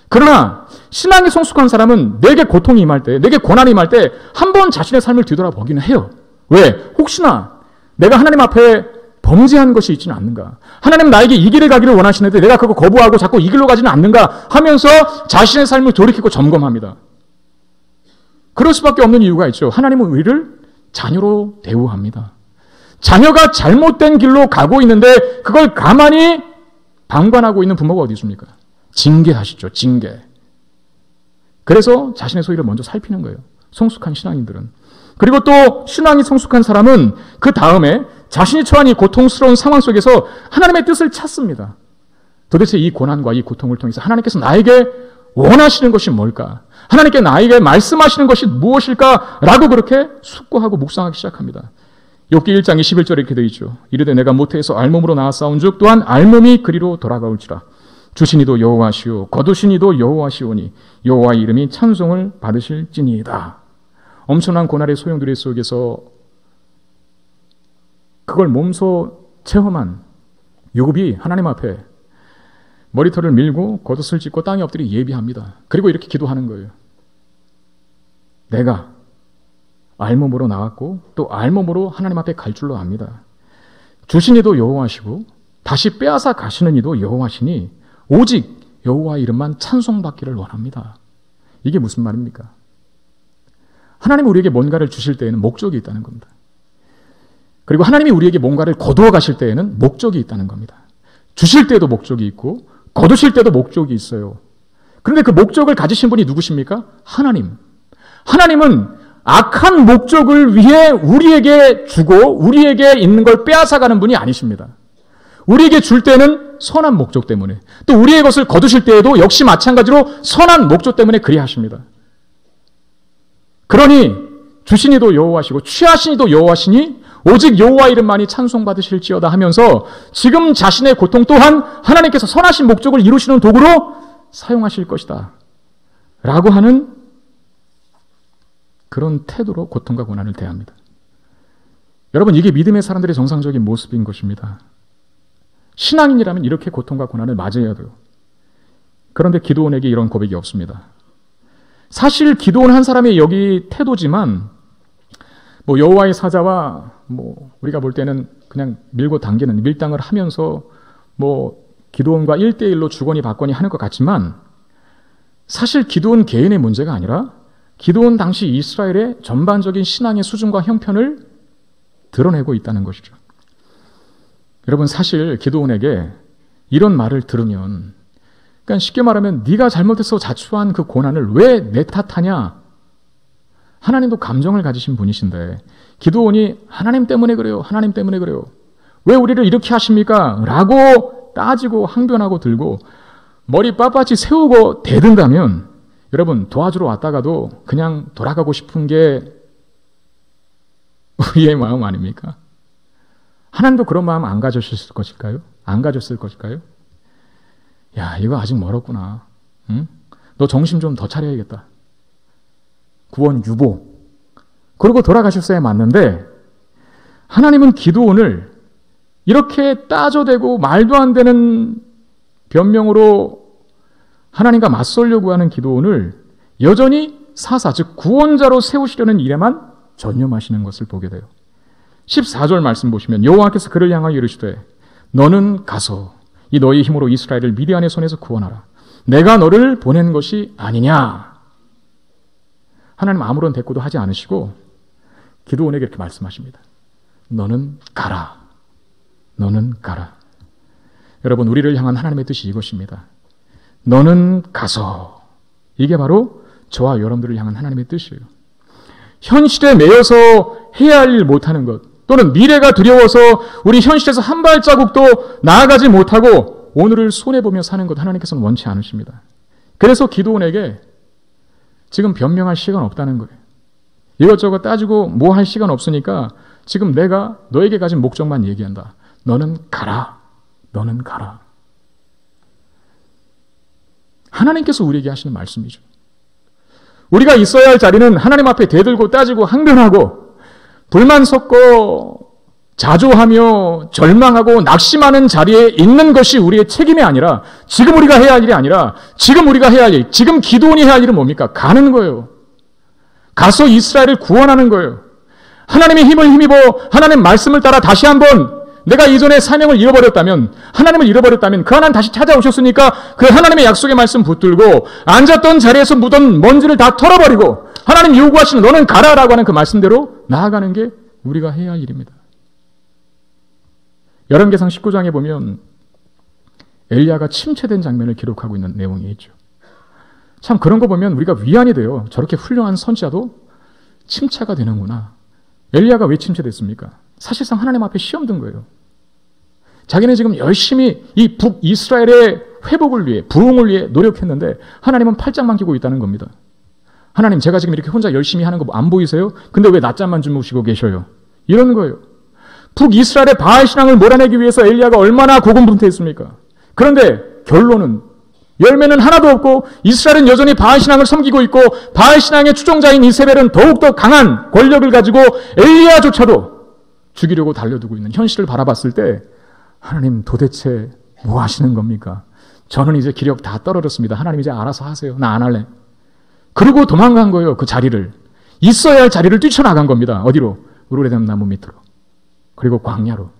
그러나 신앙이 성숙한 사람은 내게 고통이 임할 때, 내게 고난이 임할 때 한 번 자신의 삶을 뒤돌아보기는 해요. 왜? 혹시나 내가 하나님 앞에 범죄한 것이 있지는 않는가? 하나님 나에게 이 길을 가기를 원하시는데 내가 그거 거부하고 자꾸 이 길로 가지는 않는가? 하면서 자신의 삶을 돌이키고 점검합니다. 그럴 수밖에 없는 이유가 있죠. 하나님은 우리를 자녀로 대우합니다. 자녀가 잘못된 길로 가고 있는데 그걸 가만히 방관하고 있는 부모가 어디 있습니까? 징계하시죠. 징계. 그래서 자신의 소위를 먼저 살피는 거예요. 성숙한 신앙인들은. 그리고 또 신앙이 성숙한 사람은 그 다음에 자신이 처한 이 고통스러운 상황 속에서 하나님의 뜻을 찾습니다. 도대체 이 고난과 이 고통을 통해서 하나님께서 나에게 원하시는 것이 뭘까? 하나님께 나에게 말씀하시는 것이 무엇일까? 라고 그렇게 숙고하고 묵상하기 시작합니다. 욥기 1장 21절에 이렇게 되어 있죠. 이르되 내가 모태에서 알몸으로 나았사온 즉 또한 알몸이 그리로 돌아가올지라. 주신 이도 여호와시오 거두신 이도 여호와시오니 여호와의 이름이 찬송을 받으실지니이다. 엄청난 고난의 소용돌이 속에서 그걸 몸소 체험한 욥이 하나님 앞에 머리털을 밀고 겉옷을 찢고 땅에 엎드려 예비합니다. 그리고 이렇게 기도하는 거예요. 내가 알몸으로 나왔고 또 알몸으로 하나님 앞에 갈 줄로 압니다. 주신 이도 여호와시고 다시 빼앗아 가시는 이도 여호와시니 오직 여호와 이름만 찬송받기를 원합니다. 이게 무슨 말입니까? 하나님이 우리에게 뭔가를 주실 때에는 목적이 있다는 겁니다. 그리고 하나님이 우리에게 뭔가를 거두어 가실 때에는 목적이 있다는 겁니다. 주실 때도 목적이 있고 거두실 때도 목적이 있어요. 그런데 그 목적을 가지신 분이 누구십니까? 하나님. 하나님은 악한 목적을 위해 우리에게 주고 우리에게 있는 걸 빼앗아가는 분이 아니십니다. 우리에게 줄 때는 선한 목적 때문에, 또 우리의 것을 거두실 때에도 역시 마찬가지로 선한 목적 때문에 그리 하십니다. 그러니 주신 이도 여호와시고 취하신 이도 여호와시니 오직 여호와 이름만이 찬송받으실지어다 하면서 지금 자신의 고통 또한 하나님께서 선하신 목적을 이루시는 도구로 사용하실 것이다 라고 하는 그런 태도로 고통과 고난을 대합니다. 여러분, 이게 믿음의 사람들의 정상적인 모습인 것입니다. 신앙인이라면 이렇게 고통과 고난을 맞이해야 돼요. 그런데 기드온에게 이런 고백이 없습니다. 사실 기드온 한 사람의 여기 태도지만 여호와의 사자와 우리가 볼 때는 그냥 밀고 당기는 밀당을 하면서 기드온과 1대1로 주거니 받거니 하는 것 같지만 사실 기드온 개인의 문제가 아니라 기드온 당시 이스라엘의 전반적인 신앙의 수준과 형편을 드러내고 있다는 것이죠. 여러분, 사실 기드온에게 이런 말을 들으면, 그러니까 쉽게 말하면 네가 잘못해서 자초한 그 고난을 왜 내 탓하냐? 하나님도 감정을 가지신 분이신데 기드온이 하나님 때문에 그래요. 하나님 때문에 그래요. 왜 우리를 이렇게 하십니까? 라고 따지고 항변하고 들고 머리 빳빳이 세우고 대든다면 여러분, 도와주러 왔다가도 그냥 돌아가고 싶은 게 우리의 마음 아닙니까? 하나님도 그런 마음 안 가졌을 것일까요? 안 가졌을 것일까요? 야, 이거 아직 멀었구나. 응? 너 정신 좀 더 차려야겠다. 구원 유보. 그러고 돌아가셨어야 맞는데 하나님은 기드온을 이렇게 따져대고 말도 안 되는 변명으로 하나님과 맞서려고 하는 기드온을 여전히 사사, 즉 구원자로 세우시려는 일에만 전념하시는 것을 보게 돼요. 14절 말씀 보시면 여호와께서 그를 향하여 이르시되 너는 가서 이 너희 힘으로 이스라엘을 미디안의 손에서 구원하라. 내가 너를 보낸 것이 아니냐. 하나님 아무런 대꾸도 하지 않으시고 기드온에게 이렇게 말씀하십니다. 너는 가라. 너는 가라. 여러분, 우리를 향한 하나님의 뜻이 이것입니다. 너는 가서. 이게 바로 저와 여러분들을 향한 하나님의 뜻이에요. 현실에 매여서 해야 할 일 못하는 것, 또는 미래가 두려워서 우리 현실에서 한 발자국도 나아가지 못하고 오늘을 손해보며 사는 것 하나님께서는 원치 않으십니다. 그래서 기드온에게 지금 변명할 시간 없다는 거예요. 이것저것 따지고 뭐 할 시간 없으니까 지금 내가 너에게 가진 목적만 얘기한다. 너는 가라. 너는 가라. 하나님께서 우리에게 하시는 말씀이죠. 우리가 있어야 할 자리는 하나님 앞에 대들고 따지고 항변하고 불만 섞고 자조하며 절망하고 낙심하는 자리에 있는 것이 우리의 책임이 아니라 지금 우리가 해야 할 일이 아니라 지금 우리가 해야 할 일, 지금 기드온이 해야 할 일은 뭡니까? 가는 거예요. 가서 이스라엘을 구원하는 거예요. 하나님의 힘을 힘입어 하나님 말씀을 따라 다시 한번 내가 이전에 사명을 잃어버렸다면, 하나님을 잃어버렸다면 그 하나님 다시 찾아오셨으니까 그 하나님의 약속의 말씀 붙들고 앉았던 자리에서 묻은 먼지를 다 털어버리고 하나님 요구하시는 너는 가라라고 하는 그 말씀대로 나아가는 게 우리가 해야 할 일입니다. 열왕기상 19장에 보면 엘리야가 침체된 장면을 기록하고 있는 내용이 있죠. 참 그런 거 보면 우리가 위안이 돼요. 저렇게 훌륭한 선지자도 침체가 되는구나. 엘리야가 왜 침체됐습니까? 사실상 하나님 앞에 시험 든 거예요. 자기는 지금 열심히 이 북이스라엘의 회복을 위해, 부흥을 위해 노력했는데 하나님은 팔짱만 끼고 있다는 겁니다. 하나님, 제가 지금 이렇게 혼자 열심히 하는 거 안 보이세요? 근데 왜 낮잠만 주무시고 계셔요? 이런 거예요. 북이스라엘의 바알 신앙을 몰아내기 위해서 엘리야가 얼마나 고군분투했습니까? 그런데 결론은 열매는 하나도 없고 이스라엘은 여전히 바알 신앙을 섬기고 있고 바알 신앙의 추종자인 이세벨은 더욱더 강한 권력을 가지고 엘리야조차도 죽이려고 달려들고 있는 현실을 바라봤을 때 하나님 도대체 뭐 하시는 겁니까? 저는 이제 기력 다 떨어졌습니다. 하나님 이제 알아서 하세요. 나 안 할래. 그리고 도망간 거예요. 그 자리를. 있어야 할 자리를 뛰쳐나간 겁니다. 어디로? 우르레담 나무 밑으로. 그리고 광야로.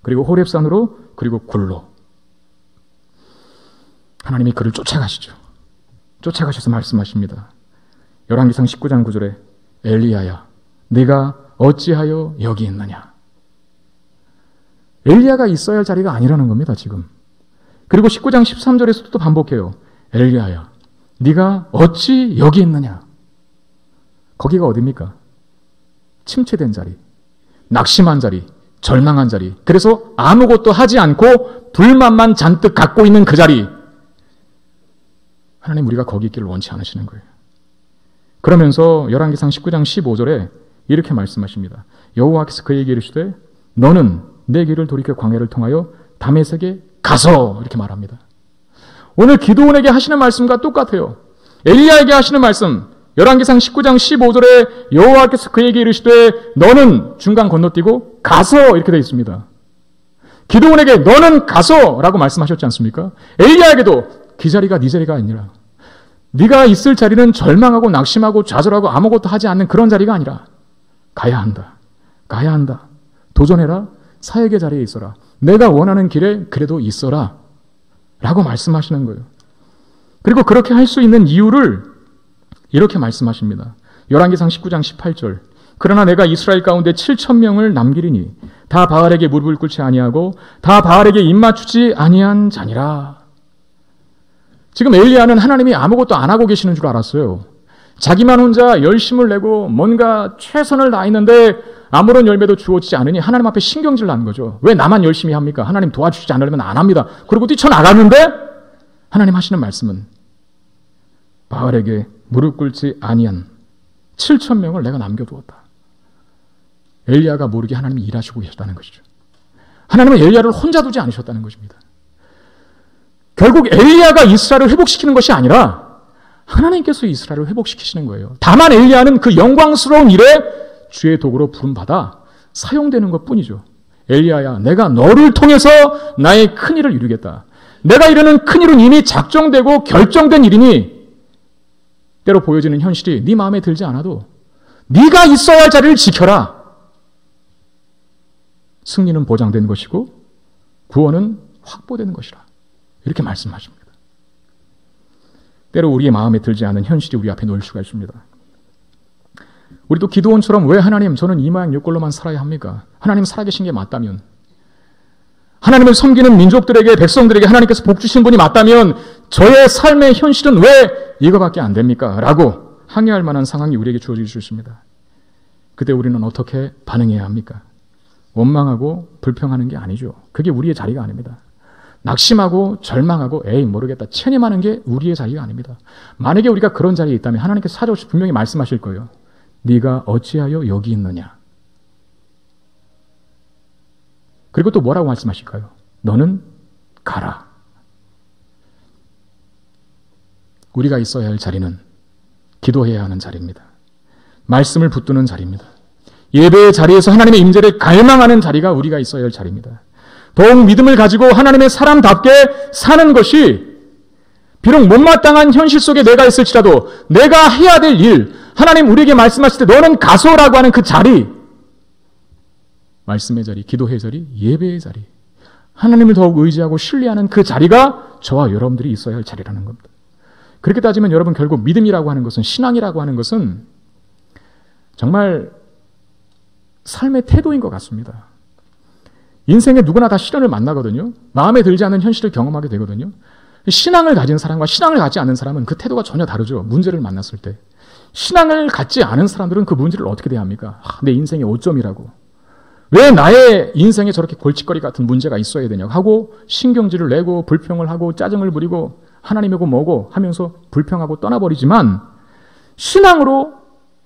그리고 호렙산으로. 그리고 굴로. 하나님이 그를 쫓아가시죠. 쫓아가셔서 말씀하십니다. 열왕기상 19장 9절에 엘리야야 네가 어찌하여 여기 있느냐. 엘리야가 있어야 할 자리가 아니라는 겁니다. 지금. 그리고 19장 13절에서도 또 반복해요. 엘리야야 네가 어찌 여기 있느냐. 거기가 어디입니까? 침체된 자리, 낙심한 자리, 절망한 자리, 그래서 아무것도 하지 않고 불만만 잔뜩 갖고 있는 그 자리. 하나님 우리가 거기 있기를 원치 않으시는 거예요. 그러면서 열왕기상 19장 15절에 이렇게 말씀하십니다. 여호와께서 그에게 이르시되 너는 내 길을 돌이켜 광야를 통하여 다메섹에 가서 이렇게 말합니다. 오늘 기드온에게 하시는 말씀과 똑같아요. 엘리야에게 하시는 말씀 열왕기상 19장 15절에 여호와께서 그에게 이르시되 너는 중간 건너뛰고 가서 이렇게 되어 있습니다. 기드온에게 너는 가서 라고 말씀하셨지 않습니까? 엘리야에게도 그 자리가 네 자리가 아니라 네가 있을 자리는 절망하고 낙심하고 좌절하고 아무것도 하지 않는 그런 자리가 아니라 가야 한다. 가야 한다. 도전해라. 사역의 자리에 있어라. 내가 원하는 길에 그래도 있어라. 라고 말씀하시는 거예요. 그리고 그렇게 할 수 있는 이유를 이렇게 말씀하십니다. 열왕기상 19장 18절 그러나 내가 이스라엘 가운데 7,000명을 남기리니 다 바알에게 무릎을 꿇지 아니하고 다 바알에게 입맞추지 아니한 자니라. 지금 엘리야는 하나님이 아무것도 안 하고 계시는 줄 알았어요. 자기만 혼자 열심을 내고 뭔가 최선을 다했는데 아무런 열매도 주어지지 않으니 하나님 앞에 신경질 나는 거죠. 왜 나만 열심히 합니까? 하나님 도와주시지 않으면 안 합니다. 그리고 뛰쳐나갔는데 하나님 하시는 말씀은 바알에게 무릎 꿇지 아니한 7,000명을 내가 남겨두었다. 엘리야가 모르게 하나님이 일하시고 계셨다는 것이죠. 하나님은 엘리야를 혼자 두지 않으셨다는 것입니다. 결국 엘리야가 이스라엘을 회복시키는 것이 아니라 하나님께서 이스라엘을 회복시키시는 거예요. 다만 엘리야는 그 영광스러운 일에 주의 도구로 부름받아 사용되는 것뿐이죠. 엘리야야, 내가 너를 통해서 나의 큰 일을 이루겠다. 내가 이루는 큰 일은 이미 작정되고 결정된 일이니 때로 보여지는 현실이 네 마음에 들지 않아도 네가 있어야 할 자리를 지켜라. 승리는 보장된 것이고 구원은 확보되는 것이라. 이렇게 말씀하십니다. 때로 우리의 마음에 들지 않은 현실이 우리 앞에 놓일 수가 있습니다. 우리도 기드온처럼 왜 하나님 저는 이 모양 이 꼴로만 살아야 합니까? 하나님 살아계신 게 맞다면, 하나님을 섬기는 민족들에게, 백성들에게 하나님께서 복 주신 분이 맞다면 저의 삶의 현실은 왜 이거밖에 안 됩니까? 라고 항의할 만한 상황이 우리에게 주어질 수 있습니다. 그때 우리는 어떻게 반응해야 합니까? 원망하고 불평하는 게 아니죠. 그게 우리의 자리가 아닙니다. 낙심하고 절망하고 에이 모르겠다 체념하는 게 우리의 자리가 아닙니다. 만약에 우리가 그런 자리에 있다면 하나님께서 찾아오시 분명히 말씀하실 거예요. 네가 어찌하여 여기 있느냐. 그리고 또 뭐라고 말씀하실까요? 너는 가라. 우리가 있어야 할 자리는 기도해야 하는 자리입니다. 말씀을 붙드는 자리입니다. 예배의 자리에서 하나님의 임재를 갈망하는 자리가 우리가 있어야 할 자리입니다. 더욱 믿음을 가지고 하나님의 사람답게 사는 것이 비록 못마땅한 현실 속에 내가 있을지라도 내가 해야 될 일, 하나님 우리에게 말씀하실 때 너는 가소라고 하는 그 자리, 말씀의 자리, 기도의 자리, 예배의 자리, 하나님을 더욱 의지하고 신뢰하는 그 자리가 저와 여러분들이 있어야 할 자리라는 겁니다. 그렇게 따지면 여러분 결국 믿음이라고 하는 것은, 신앙이라고 하는 것은 정말 삶의 태도인 것 같습니다. 인생에 누구나 다 시련을 만나거든요. 마음에 들지 않는 현실을 경험하게 되거든요. 신앙을 가진 사람과 신앙을 갖지 않는 사람은 그 태도가 전혀 다르죠. 문제를 만났을 때. 신앙을 갖지 않은 사람들은 그 문제를 어떻게 대합니까? 내 인생의 오점이라고. 왜 나의 인생에 저렇게 골칫거리 같은 문제가 있어야 되냐고 하고 신경질을 내고 불평을 하고 짜증을 부리고 하나님이고 뭐고 하면서 불평하고 떠나버리지만, 신앙으로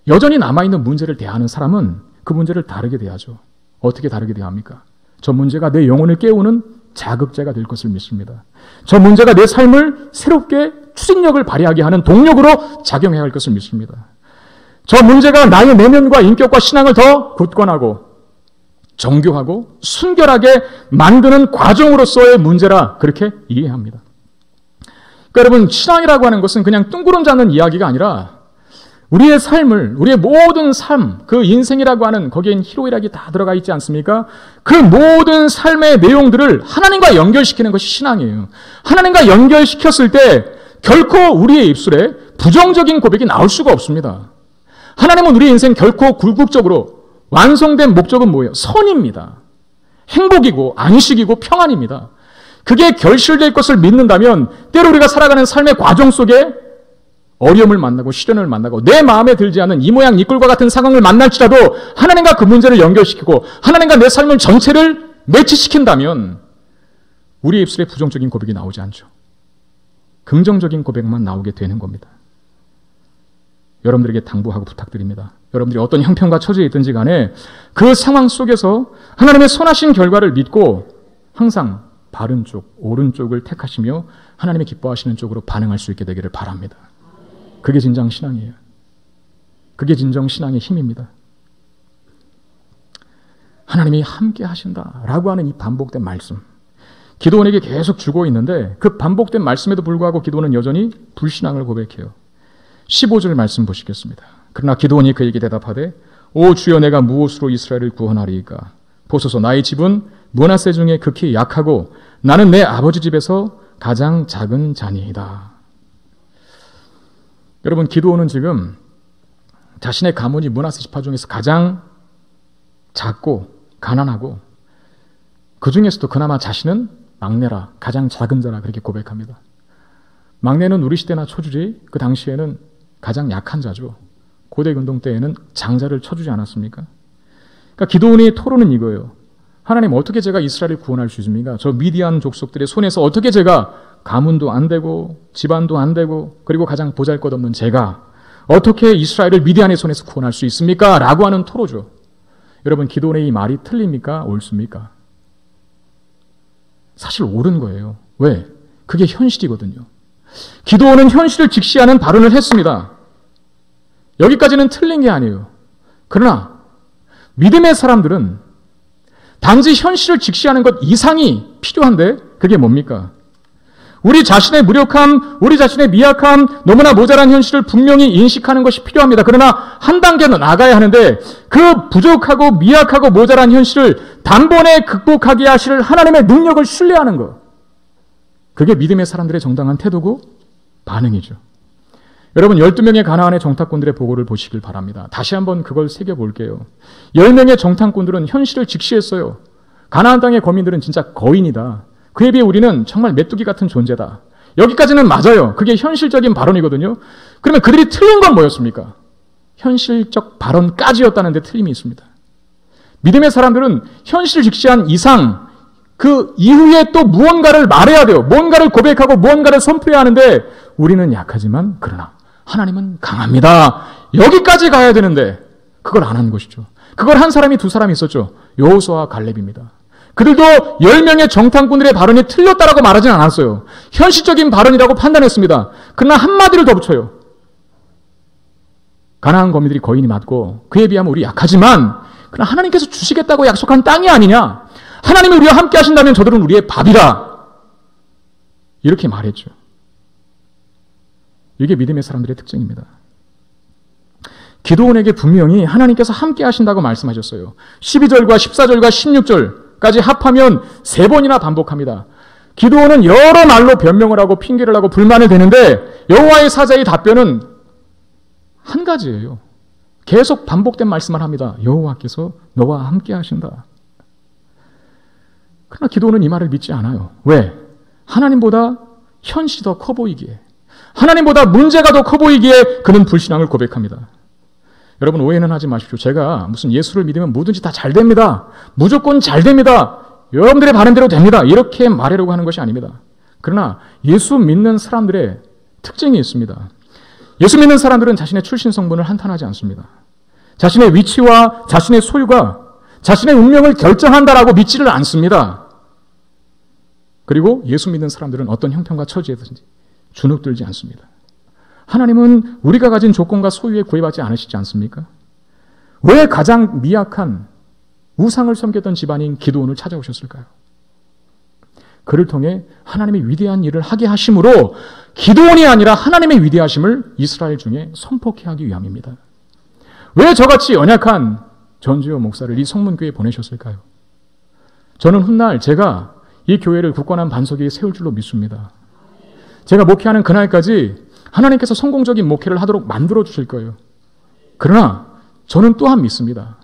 여전히 남아있는 문제를 대하는 사람은 그 문제를 다르게 대하죠. 어떻게 다르게 대합니까? 저 문제가 내 영혼을 깨우는 자극제가 될 것을 믿습니다. 저 문제가 내 삶을 새롭게 추진력을 발휘하게 하는 동력으로 작용해야 할 것을 믿습니다. 저 문제가 나의 내면과 인격과 신앙을 더 굳건하고 정교하고 순결하게 만드는 과정으로서의 문제라 그렇게 이해합니다. 그러니까 여러분, 신앙이라고 하는 것은 그냥 뚱구름 잡는 이야기가 아니라 우리의 삶을, 우리의 모든 삶, 그 인생이라고 하는 거기엔 희로애락이 다 들어가 있지 않습니까? 그 모든 삶의 내용들을 하나님과 연결시키는 것이 신앙이에요. 하나님과 연결시켰을 때 결코 우리의 입술에 부정적인 고백이 나올 수가 없습니다. 하나님은 우리 인생 결코 궁극적으로 완성된 목적은 뭐예요? 선입니다. 행복이고 안식이고 평안입니다. 그게 결실될 것을 믿는다면 때로 우리가 살아가는 삶의 과정 속에 어려움을 만나고 시련을 만나고 내 마음에 들지 않은 이 모양 이 꼴과 같은 상황을 만날지라도 하나님과 그 문제를 연결시키고 하나님과 내 삶을 전체를 매치시킨다면 우리의 입술에 부정적인 고백이 나오지 않죠. 긍정적인 고백만 나오게 되는 겁니다. 여러분들에게 당부하고 부탁드립니다. 여러분들이 어떤 형편과 처지에 있든지 간에 그 상황 속에서 하나님의 선하신 결과를 믿고 항상 바른 쪽, 옳은 쪽을 택하시며 하나님의 기뻐하시는 쪽으로 반응할 수 있게 되기를 바랍니다. 그게 진정 신앙이에요. 그게 진정 신앙의 힘입니다. 하나님이 함께 하신다라고 하는 이 반복된 말씀, 기도원에게 계속 주고 있는데 그 반복된 말씀에도 불구하고 기도원은 여전히 불신앙을 고백해요. 15절 말씀 보시겠습니다. 그러나 기도원이 그에게 대답하되 오 주여, 내가 무엇으로 이스라엘을 구원하리이까? 보소서, 나의 집은 므낫세 중에 극히 약하고 나는 내 아버지 집에서 가장 작은 자니이다. 여러분, 기드온은 지금 자신의 가문이 므낫세 지파 중에서 가장 작고 가난하고 그 중에서도 그나마 자신은 막내라, 가장 작은 자라 그렇게 고백합니다. 막내는 우리 시대나 초주지 그 당시에는 가장 약한 자죠. 고대 근동 때에는 장자를 쳐주지 않았습니까? 그러니까 기드온의 토론은 이거예요. 하나님, 어떻게 제가 이스라엘을 구원할 수 있습니까? 저 미디안 족속들의 손에서 어떻게 제가, 가문도 안 되고 집안도 안 되고 그리고 가장 보잘것없는 제가 어떻게 이스라엘을 미디안의 손에서 구원할 수 있습니까? 라고 하는 토로죠. 여러분, 기드온의 이 말이 틀립니까? 옳습니까? 사실 옳은 거예요. 왜? 그게 현실이거든요. 기드온은 현실을 직시하는 발언을 했습니다. 여기까지는 틀린 게 아니에요. 그러나 믿음의 사람들은 단지 현실을 직시하는 것 이상이 필요한데 그게 뭡니까? 우리 자신의 무력함, 우리 자신의 미약함, 너무나 모자란 현실을 분명히 인식하는 것이 필요합니다. 그러나 한 단계 더 나가야 하는데 그 부족하고 미약하고 모자란 현실을 단번에 극복하게 하실 하나님의 능력을 신뢰하는 것. 그게 믿음의 사람들의 정당한 태도고 반응이죠. 여러분 12명의 가나안의 정탐꾼들의 보고를 보시길 바랍니다. 다시 한번 그걸 새겨볼게요. 10명의 정탐꾼들은 현실을 직시했어요. 가나안 땅의 거민들은 진짜 거인이다. 그에 비해 우리는 정말 메뚜기 같은 존재다. 여기까지는 맞아요. 그게 현실적인 발언이거든요. 그러면 그들이 틀린 건 뭐였습니까? 현실적 발언까지였다는 데 틀림이 있습니다. 믿음의 사람들은 현실을 직시한 이상 그 이후에 또 무언가를 말해야 돼요. 무언가를 고백하고 무언가를 선포해야 하는데 우리는 약하지만 그러나 하나님은 강합니다. 여기까지 가야 되는데 그걸 안 한 것이죠. 그걸 한 사람이 두 사람이 있었죠. 여호수아와 갈렙입니다. 그들도 10명의 정탐꾼들의 발언이 틀렸다라고 말하진 않았어요. 현실적인 발언이라고 판단했습니다. 그러나 한마디를 더 붙여요. 가나안 거민들이 거인이 맞고 그에 비하면 우리 약하지만 그러나 하나님께서 주시겠다고 약속한 땅이 아니냐. 하나님이 우리와 함께 하신다면 저들은 우리의 밥이다. 이렇게 말했죠. 이게 믿음의 사람들의 특징입니다. 기드온에게 분명히 하나님께서 함께 하신다고 말씀하셨어요. 12절과 14절과 16절까지 합하면 3번이나 반복합니다. 기드온은 여러 말로 변명을 하고 핑계를 하고 불만을 대는데 여호와의 사자의 답변은 한 가지예요. 계속 반복된 말씀을 합니다. 여호와께서 너와 함께 하신다. 그러나 기드온은 이 말을 믿지 않아요. 왜? 하나님보다 현실이 더 커 보이기에, 하나님보다 문제가 더 커 보이기에 그는 불신앙을 고백합니다. 여러분 오해는 하지 마십시오. 제가 무슨 예수를 믿으면 뭐든지 다 잘 됩니다. 무조건 잘 됩니다. 여러분들의 바람대로 됩니다. 이렇게 말하려고 하는 것이 아닙니다. 그러나 예수 믿는 사람들의 특징이 있습니다. 예수 믿는 사람들은 자신의 출신 성분을 한탄하지 않습니다. 자신의 위치와 자신의 소유가 자신의 운명을 결정한다라고 믿지를 않습니다. 그리고 예수 믿는 사람들은 어떤 형편과 처지에든지 주눅들지 않습니다. 하나님은 우리가 가진 조건과 소유에 구애받지 않으시지 않습니까? 왜 가장 미약한 우상을 섬겼던 집안인 기드온을 찾아오셨을까요? 그를 통해 하나님의 위대한 일을 하게 하심으로 기드온이 아니라 하나님의 위대하심을 이스라엘 중에 선포케 하기 위함입니다. 왜 저같이 연약한 전지호 목사를 이 성문교회에 보내셨을까요? 저는 훗날 제가 이 교회를 굳건한 반석 위에 세울 줄로 믿습니다. 제가 목회하는 그날까지 하나님께서 성공적인 목회를 하도록 만들어 주실 거예요. 그러나 저는 또한 믿습니다.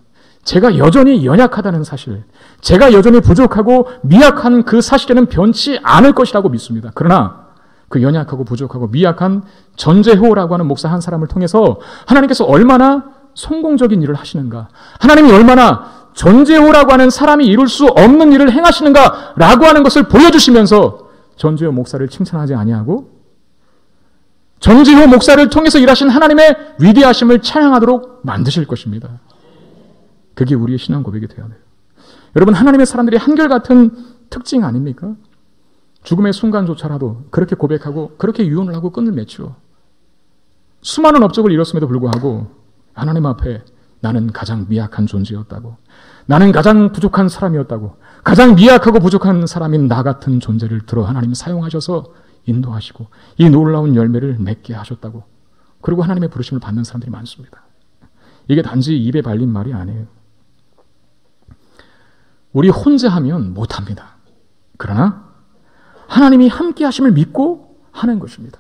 제가 여전히 연약하다는 사실, 제가 여전히 부족하고 미약한 그 사실에는 변치 않을 것이라고 믿습니다. 그러나 그 연약하고 부족하고 미약한 전재호라고 하는 목사 한 사람을 통해서 하나님께서 얼마나 성공적인 일을 하시는가, 하나님이 얼마나 전재호라고 하는 사람이 이룰 수 없는 일을 행하시는가라고 하는 것을 보여주시면서 전재호 목사를 칭찬하지 아니하고 전재호 목사를 통해서 일하신 하나님의 위대하심을 찬양하도록 만드실 것입니다. 그게 우리의 신앙 고백이 되어야 돼요. 여러분, 하나님의 사람들이 한결같은 특징 아닙니까? 죽음의 순간조차라도 그렇게 고백하고 그렇게 유언을 하고 끈을 맺죠. 수많은 업적을 이뤘음에도 불구하고 하나님 앞에 나는 가장 미약한 존재였다고, 나는 가장 부족한 사람이었다고, 가장 미약하고 부족한 사람인 나 같은 존재를 들어 하나님 사용하셔서 인도하시고 이 놀라운 열매를 맺게 하셨다고, 그리고 하나님의 부르심을 받는 사람들이 많습니다. 이게 단지 입에 발린 말이 아니에요. 우리 혼자 하면 못합니다. 그러나 하나님이 함께 하심을 믿고 하는 것입니다.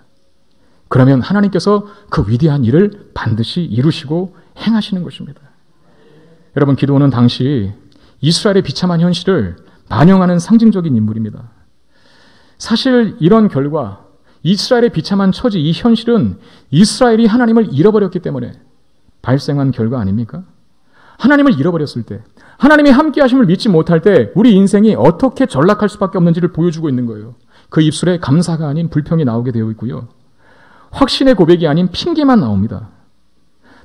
그러면 하나님께서 그 위대한 일을 반드시 이루시고 행하시는 것입니다. 여러분, 기드온은 당시 이스라엘의 비참한 현실을 반영하는 상징적인 인물입니다. 사실 이런 결과, 이스라엘의 비참한 처지, 이 현실은 이스라엘이 하나님을 잃어버렸기 때문에 발생한 결과 아닙니까? 하나님을 잃어버렸을 때, 하나님이 함께 하심을 믿지 못할 때 우리 인생이 어떻게 전락할 수밖에 없는지를 보여주고 있는 거예요. 그 입술에 감사가 아닌 불평이 나오게 되어 있고요. 확신의 고백이 아닌 핑계만 나옵니다.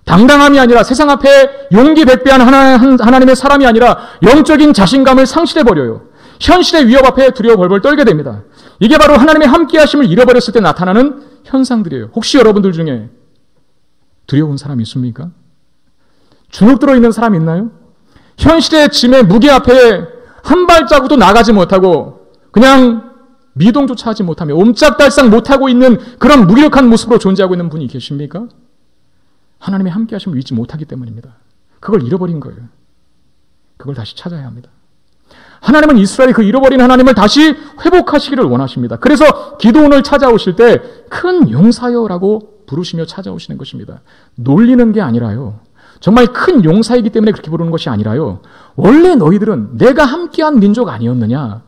당당함이 아니라 세상 앞에 용기 백배한 하나님의 사람이 아니라 영적인 자신감을 상실해버려요. 현실의 위협 앞에 두려워 벌벌 떨게 됩니다. 이게 바로 하나님의 함께 하심을 잃어버렸을 때 나타나는 현상들이에요. 혹시 여러분들 중에 두려운 사람 있습니까? 주눅 들어있는 사람 있나요? 현실의 짐의 무게 앞에 한 발자국도 나가지 못하고 그냥 미동조차 하지 못하며 옴짝달싹 못하고 있는 그런 무기력한 모습으로 존재하고 있는 분이 계십니까? 하나님의 함께 하심을 잊지 못하기 때문입니다. 그걸 잃어버린 거예요. 그걸 다시 찾아야 합니다. 하나님은 이스라엘이 그 잃어버린 하나님을 다시 회복하시기를 원하십니다. 그래서 기드온을 찾아오실 때 큰 용사여라고 부르시며 찾아오시는 것입니다. 놀리는 게 아니라요. 정말 큰 용사이기 때문에 그렇게 부르는 것이 아니라요. 원래 너희들은 내가 함께한 민족 아니었느냐?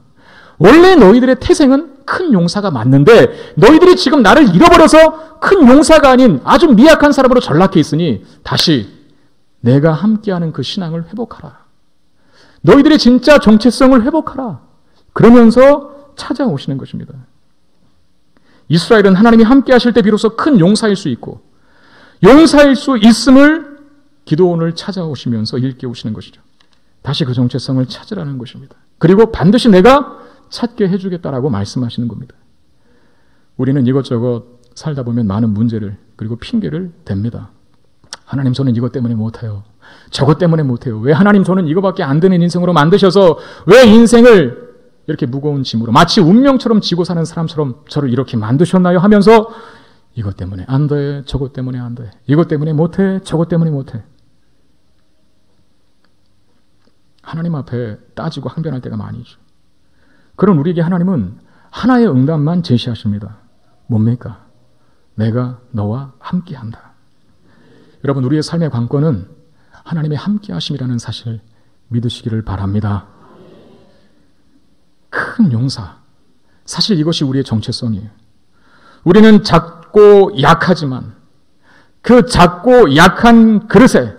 원래 너희들의 태생은 큰 용사가 맞는데 너희들이 지금 나를 잃어버려서 큰 용사가 아닌 아주 미약한 사람으로 전락해 있으니 다시 내가 함께하는 그 신앙을 회복하라. 너희들의 진짜 정체성을 회복하라. 그러면서 찾아오시는 것입니다. 이스라엘은 하나님이 함께 하실 때 비로소 큰 용사일 수 있고 용사일 수 있음을 기드온을 찾아오시면서 일깨우시는 것이죠. 다시 그 정체성을 찾으라는 것입니다. 그리고 반드시 내가 찾게 해주겠다라고 말씀하시는 겁니다. 우리는 이것저것 살다 보면 많은 문제를 그리고 핑계를 댑니다. 하나님 저는 이것 때문에 못해요. 저것 때문에 못해요. 왜 하나님 저는 이거밖에 안 되는 인생으로 만드셔서 왜 인생을 이렇게 무거운 짐으로 마치 운명처럼 지고 사는 사람처럼 저를 이렇게 만드셨나요? 하면서 이것 때문에 안 돼. 저것 때문에 안 돼. 이것 때문에 못해. 저것 때문에 못해. 하나님 앞에 따지고 항변할 때가 많이죠. 그런 우리에게 하나님은 하나의 응답만 제시하십니다. 뭡니까? 내가 너와 함께한다. 여러분 우리의 삶의 관건은 하나님의 함께하심이라는 사실을 믿으시기를 바랍니다. 큰 용사. 사실 이것이 우리의 정체성이에요. 우리는 작고 약하지만 그 작고 약한 그릇에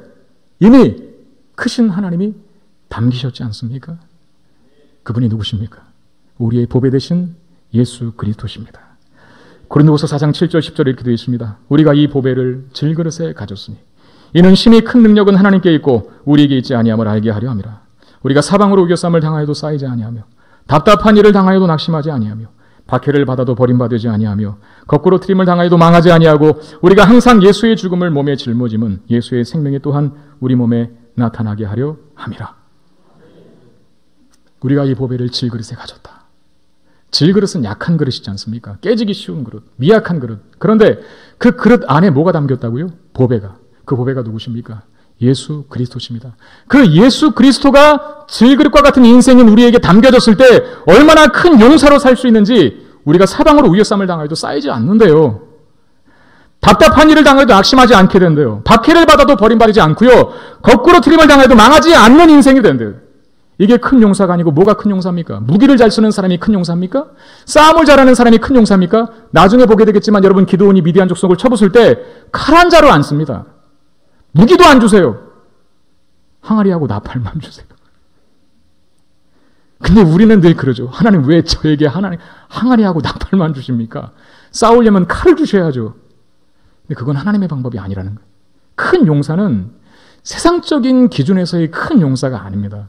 이미 크신 하나님이 담기셨지 않습니까? 그분이 누구십니까? 우리의 보배 되신 예수 그리스도십니다. 고린도후서 4장 7절 10절에 이렇게 되어 있습니다. 우리가 이 보배를 질그릇에 가졌으니 이는 심히 큰 능력은 하나님께 있고 우리에게 있지 아니함을 알게 하려 함이라. 우리가 사방으로 우겨쌈을 당하여도 쌓이지 아니하며 답답한 일을 당하여도 낙심하지 아니하며 박해를 받아도 버림받지 아니하며 거꾸로 트림을 당하여도 망하지 아니하고 우리가 항상 예수의 죽음을 몸에 짊어짐은 예수의 생명이 또한 우리 몸에 나타나게 하려 함이라. 우리가 이 보배를 질그릇에 가졌다. 질그릇은 약한 그릇이지 않습니까? 깨지기 쉬운 그릇, 미약한 그릇. 그런데 그 그릇 안에 뭐가 담겼다고요? 보배가. 그 보배가 누구십니까? 예수 그리스도십니다. 그 예수 그리스도가 질그릇과 같은 인생인 우리에게 담겨졌을 때 얼마나 큰 용사로 살 수 있는지 우리가 사방으로 우겨쌈을 당하여도 쌓이지 않는데요. 답답한 일을 당해도 낙심하지 않게 된대요. 박해를 받아도 버림받지 않고요. 거꾸로 트림을 당해도 망하지 않는 인생이 된대요. 이게 큰 용사가 아니고 뭐가 큰 용사입니까? 무기를 잘 쓰는 사람이 큰 용사입니까? 싸움을 잘하는 사람이 큰 용사입니까? 나중에 보게 되겠지만 여러분 기드온이 미디안 족속을 쳐부술 때 칼 한 자루 안 씁니다. 무기도 안 주세요. 항아리하고 나팔만 주세요. 근데 우리는 늘 그러죠. 하나님 왜 저에게 항아리하고 나팔만 주십니까? 싸우려면 칼을 주셔야죠. 근데 그건 하나님의 방법이 아니라는 거예요. 큰 용사는 세상적인 기준에서의 큰 용사가 아닙니다.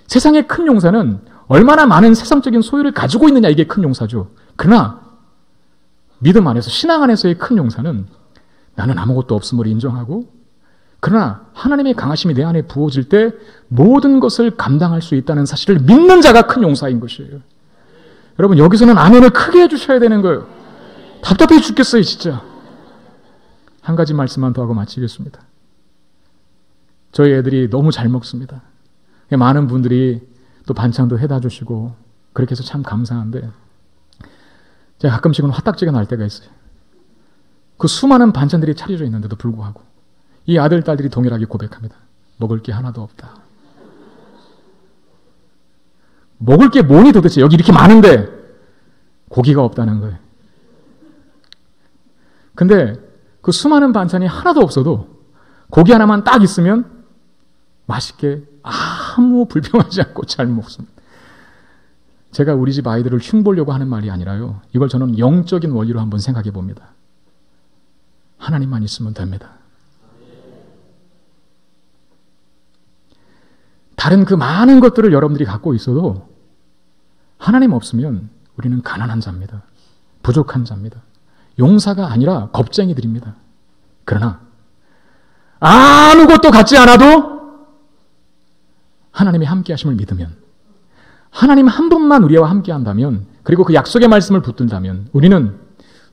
세상의 큰 용사는 얼마나 많은 세상적인 소유를 가지고 있느냐 이게 큰 용사죠. 그러나 믿음 안에서 신앙 안에서의 큰 용사는 나는 아무것도 없음을 인정하고 그러나 하나님의 강하심이 내 안에 부어질 때 모든 것을 감당할 수 있다는 사실을 믿는 자가 큰 용사인 것이에요. 여러분 여기서는 아멘을 크게 해주셔야 되는 거예요. 답답해 죽겠어요 진짜. 한 가지 말씀만 더 하고 마치겠습니다. 저희 애들이 너무 잘 먹습니다. 많은 분들이 또 반찬도 해다 주시고 그렇게 해서 참 감사한데 제가 가끔씩은 화딱지가 날 때가 있어요. 그 수많은 반찬들이 차려져 있는데도 불구하고 이 아들, 딸들이 동일하게 고백합니다. 먹을 게 하나도 없다. 먹을 게 뭐니 도대체 여기 이렇게 많은데 고기가 없다는 거예요. 근데 그 수많은 반찬이 하나도 없어도 고기 하나만 딱 있으면 맛있게 아무 불평하지 않고 잘 먹습니다. 제가 우리 집 아이들을 흉보려고 하는 말이 아니라요. 이걸 저는 영적인 원리로 한번 생각해 봅니다. 하나님만 있으면 됩니다. 다른 그 많은 것들을 여러분들이 갖고 있어도 하나님 없으면 우리는 가난한 자입니다. 부족한 자입니다. 용사가 아니라 겁쟁이들입니다. 그러나 아무것도 갖지 않아도 하나님의 함께 하심을 믿으면, 하나님 한 분만 우리와 함께 한다면, 그리고 그 약속의 말씀을 붙든다면 우리는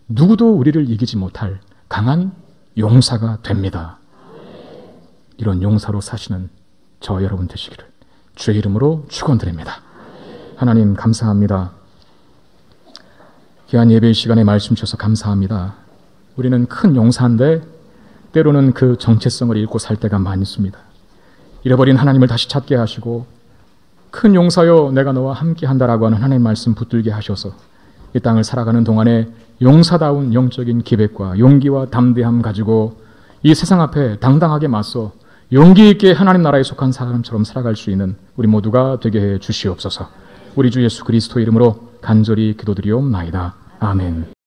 누구도 우리를 이기지 못할 강한 용사가 됩니다. 이런 용사로 사시는 저 여러분 되시기를 주의 이름으로 축원드립니다. 하나님 감사합니다. 귀한 예배의 시간에 말씀 주셔서 감사합니다. 우리는 큰 용사인데 때로는 그 정체성을 잃고 살 때가 많이 있습니다. 잃어버린 하나님을 다시 찾게 하시고, 큰 용사여 내가 너와 함께 한다라고 하는 하나님 말씀 붙들게 하셔서 이 땅을 살아가는 동안에 용사다운 영적인 기백과 용기와 담대함 가지고 이 세상 앞에 당당하게 맞서 용기 있게 하나님 나라에 속한 사람처럼 살아갈 수 있는 우리 모두가 되게 해 주시옵소서. 우리 주 예수 그리스도 이름으로 간절히 기도드리옵나이다. 아멘.